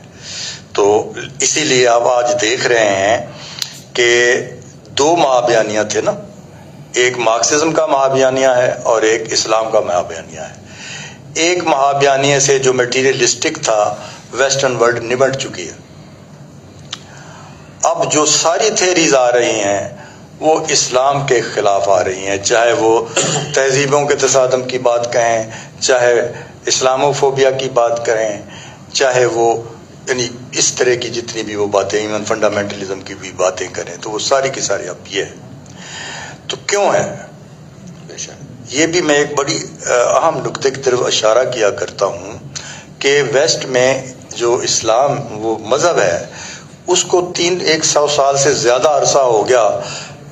تو اسی لیے آپ آج دیکھ رہے ہیں کہ 2 مہابیانیاں تھے نا، ایک مارکسزم کا مہابیانیہ ہے اور ایک اسلام کا مہابیانیہ ہے. ایک مہابیانیہ سے جو میٹیریلسٹک تھا ویسٹرن ورلڈ نمٹ چکی ہے. اب جو ساری تھیریز آ رہی ہیں وہ اسلام کے خلاف آ رہی ہیں، چاہے وہ تہذیبوں کے تصادم کی بات کہیں، چاہے اسلاموفوبیا کی بات کریں، چاہے وہ یعنی اس طرح کی جتنی بھی وہ باتیں، ایون فنڈامنٹلزم کی بھی باتیں کریں، تو وہ ساری کی ساری اب یہ ہے. تو کیوں ہے؟ یہ بھی میں ایک بڑی اہم نقطے کی طرف اشارہ کیا کرتا ہوں کہ ویسٹ میں جو اسلام وہ مذہب ہے اس کو 100 سال سے زیادہ عرصہ ہو گیا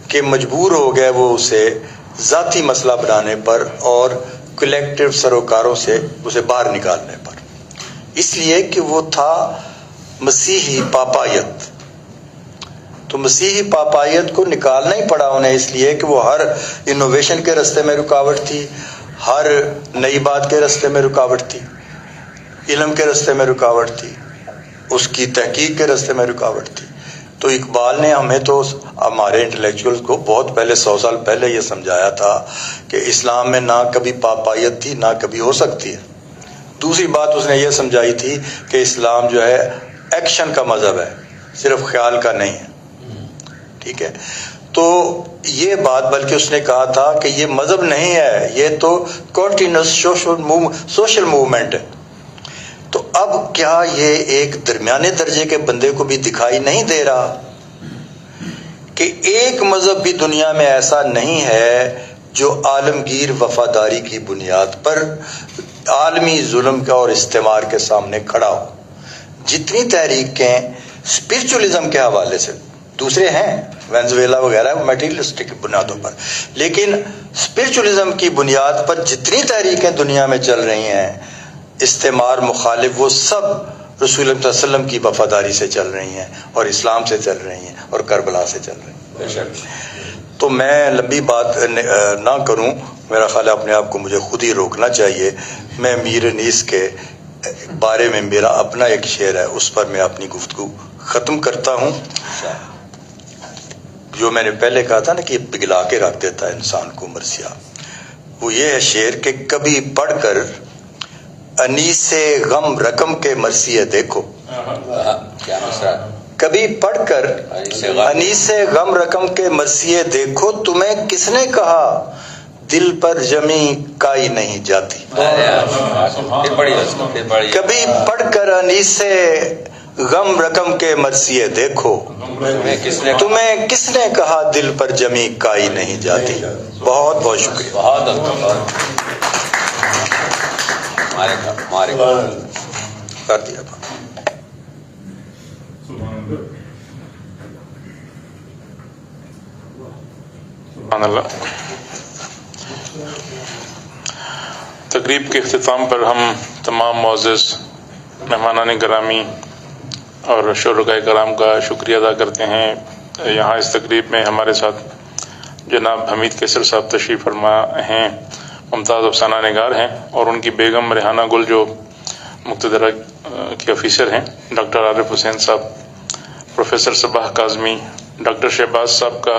کہ مجبور ہو گئے وہ اسے ذاتی مسئلہ بنانے پر اور کلیکٹیو سروکاروں سے اسے باہر نکالنے پر، اس لیے کہ وہ تھا مسیحی پاپائیت. تو مسیحی پاپائیت کو نکالنا ہی پڑا انہیں، اس لیے کہ وہ ہر انوویشن کے راستے میں رکاوٹ تھی، ہر نئی بات کے راستے میں رکاوٹ تھی، علم کے راستے میں رکاوٹ تھی، اس کی تحقیق کے راستے میں رکاوٹ تھی. تو اقبال نے ہمیں تو ہمارے انٹلیکچوئل کو بہت پہلے 100 سال پہلے یہ سمجھایا تھا کہ اسلام میں نہ کبھی پاپائیت تھی نہ کبھی ہو سکتی ہے. دوسری بات اس نے یہ سمجھائی تھی کہ اسلام جو ہے ایکشن کا مذہب ہے، صرف خیال کا نہیں ہے. ٹھیک ہے. تو یہ بات بلکہ اس نے کہا تھا کہ یہ مذہب نہیں ہے، یہ تو کنٹینیوس سوشل موومنٹ ہے. تو اب کیا یہ ایک درمیانے درجے کے بندے کو بھی دکھائی نہیں دے رہا کہ ایک مذہب بھی دنیا میں ایسا نہیں ہے جو عالمگیر وفاداری کی بنیاد پر عالمی ظلم کا اور استعمار کے سامنے کھڑا ہو. جتنی تحریکیں اسپرچولیزم کے حوالے سے، دوسرے ہیں وینزویلا وغیرہ میٹیریلسٹک بنیادوں پر، لیکن اسپرچولیزم کی بنیاد پر جتنی تحریکیں دنیا میں چل رہی ہیں استعمار مخالف، وہ سب رسول اللہ صلی اللہ علیہ وسلم کی وفاداری سے چل رہی ہیں اور اسلام سے چل رہی ہیں اور کربلا سے چل رہی ہیں. تو میں لمبی بات نہ کروں، میرا خیال ہے اپنے آپ کو مجھے خود ہی روکنا چاہیے. میں میر انیس کے بارے میں میرا اپنا ایک شعر ہے، اس پر میں اپنی گفتگو ختم کرتا ہوں. جو میں نے پہلے کہا تھا نا کہ یہ پگھلا کے رکھ دیتا ہے انسان کو مرثیہ، وہ یہ ہے شعر کہ کبھی پڑھ کر انیس غم رقم کے مرثیے دیکھو، کبھی پڑھ کر انیس غم رقم کے مرثیے دیکھو، تمہیں کس نے کہا دل پر جمی کائی نہیں جاتی. کبھی پڑھ کر انیس غم رقم کے مرثیے دیکھو، تمہیں کس نے کہا دل پر جمی کائی نہیں جاتی. بہت بہت شکریہ. کر دیا. سبحان اللہ. تقریب کے اختتام پر ہم تمام معزز مہمانان گرامی اور شرکائے کرام کا شکریہ ادا کرتے ہیں. یہاں اس تقریب میں ہمارے ساتھ جناب حمید کیسر صاحب تشریف فرما ہیں، ممتاز افسانہ نگار ہیں، اور ان کی بیگم ریحانہ گل جو مقتدرہ کے آفیسر ہیں، ڈاکٹر عارف حسین صاحب، پروفیسر صباح کاظمی، ڈاکٹر شہباز صاحب کا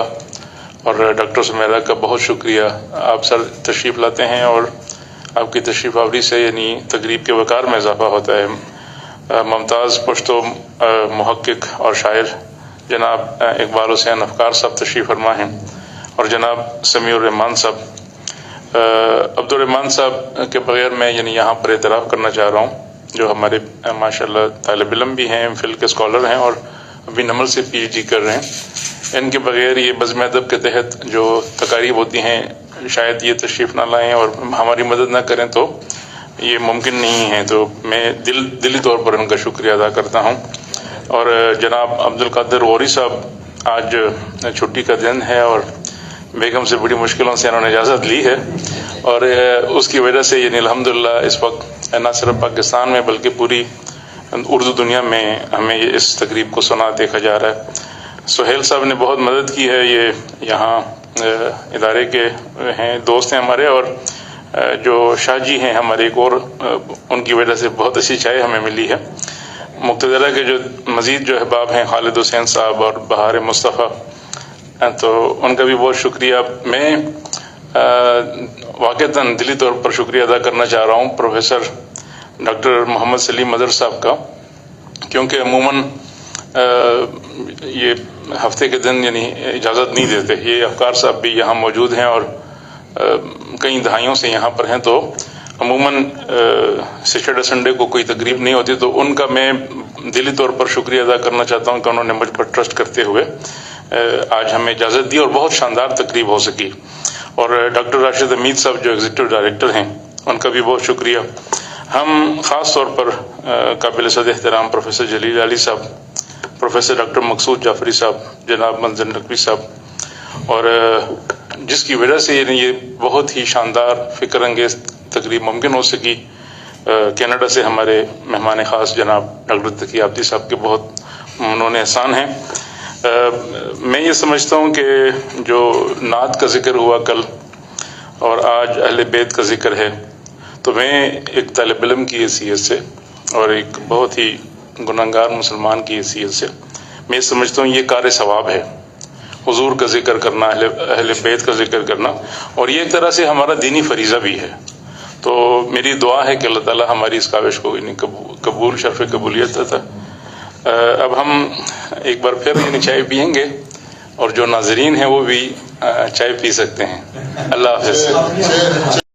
اور ڈاکٹر سمیرہ کا بہت شکریہ. آپ سر تشریف لاتے ہیں اور آپ کی تشریف آوری سے یعنی تقریب کے وقار میں اضافہ ہوتا ہے. ممتاز پشتو محقق اور شاعر جناب اقبال حسین افکار صاحب تشریف فرما ہیں، اور جناب سمیع الرحمان صاحب. عبد الرحمان صاحب کے بغیر میں یعنی یہاں پر اعتراف کرنا چاہ رہا ہوں، جو ہمارے ماشاءاللہ طالب علم بھی ہیں، ایم فل کے اسکالر ہیں اور ابھی نمل سے پی ایچ ڈی کر رہے ہیں. ان کے بغیر یہ بزم ادب کے تحت جو تقاریب ہوتی ہیں شاید یہ تشریف نہ لائیں اور ہماری مدد نہ کریں تو یہ ممکن نہیں ہے. تو میں دلی طور پر ان کا شکریہ ادا کرتا ہوں. اور جناب عبد القادر غوری صاحب، آج چھٹی کا دن ہے اور بیگم سے بڑی مشکلوں سے انہوں نے اجازت لی ہے، اور اس کی وجہ سے یعنی الحمدللہ اس وقت نہ صرف پاکستان میں بلکہ پوری اردو دنیا میں ہمیں اس تقریب کو سنا دیکھا جا رہا ہے۔ سہیل صاحب نے بہت مدد کی ہے، یہ یہاں ادارے کے ہیں، دوست ہیں ہمارے، اور جو شاہ جی ہیں ہمارے ایک اور، ان کی وجہ سے بہت اچھی چائے ہمیں ملی ہے۔ مقتدرہ کے جو مزید جو احباب ہیں خالد حسین صاحب اور بہار مصطفیٰ، تو ان کا بھی بہت شکریہ۔ میں واقعتاً دلی طور پر شکریہ ادا کرنا چاہ رہا ہوں پروفیسر ڈاکٹر محمد سلیم مظہر صاحب کا، کیونکہ عموماً یہ ہفتے کے دن یعنی اجازت نہیں دیتے۔ یہ افکار صاحب بھی یہاں موجود ہیں اور کئی دہائیوں سے یہاں پر ہیں، تو عموماً سیٹرڈے سنڈے کو کوئی تقریب نہیں ہوتی، تو ان کا میں دلی طور پر شکریہ ادا کرنا چاہتا ہوں کہ انہوں نے مجھ پر ٹرسٹ کرتے ہوئے آج ہمیں اجازت دی اور بہت شاندار تقریب ہو سکی۔ اور ڈاکٹر راشد حمید صاحب جو ایگزیکٹو ڈائریکٹر ہیں، ان کا بھی بہت شکریہ۔ ہم خاص طور پر قابل صد احترام پروفیسر جلیل علی صاحب، پروفیسر ڈاکٹر مقصود جعفری صاحب، جناب منظر نقوی صاحب، اور جس کی وجہ سے یہ بہت ہی شاندار فکر انگیز تقریب ممکن ہو سکی، کینیڈا سے ہمارے مہمان خاص جناب ڈاکٹر تقی عابدی صاحب کے بہت انہوں نے احسان ہیں۔ میں یہ سمجھتا ہوں کہ جو نعت کا ذکر ہوا کل اور آج اہل بیت کا ذکر ہے، تو میں ایک طالب علم کی حیثیت سے اور ایک بہت ہی گنہگار مسلمان کی حیثیت سے میں سمجھتا ہوں یہ کار ثواب ہے، حضور کا ذکر کرنا، اہل بیت کا ذکر کرنا، اور یہ ایک طرح سے ہمارا دینی فریضہ بھی ہے۔ تو میری دعا ہے کہ اللہ تعالیٰ ہماری اس کاوش کو قبول، شرف قبولیت عطا۔ اب ہم ایک بار پھر یعنی چائے پئیں گے، اور جو ناظرین ہیں وہ بھی چائے پی سکتے ہیں۔ اللہ حافظ۔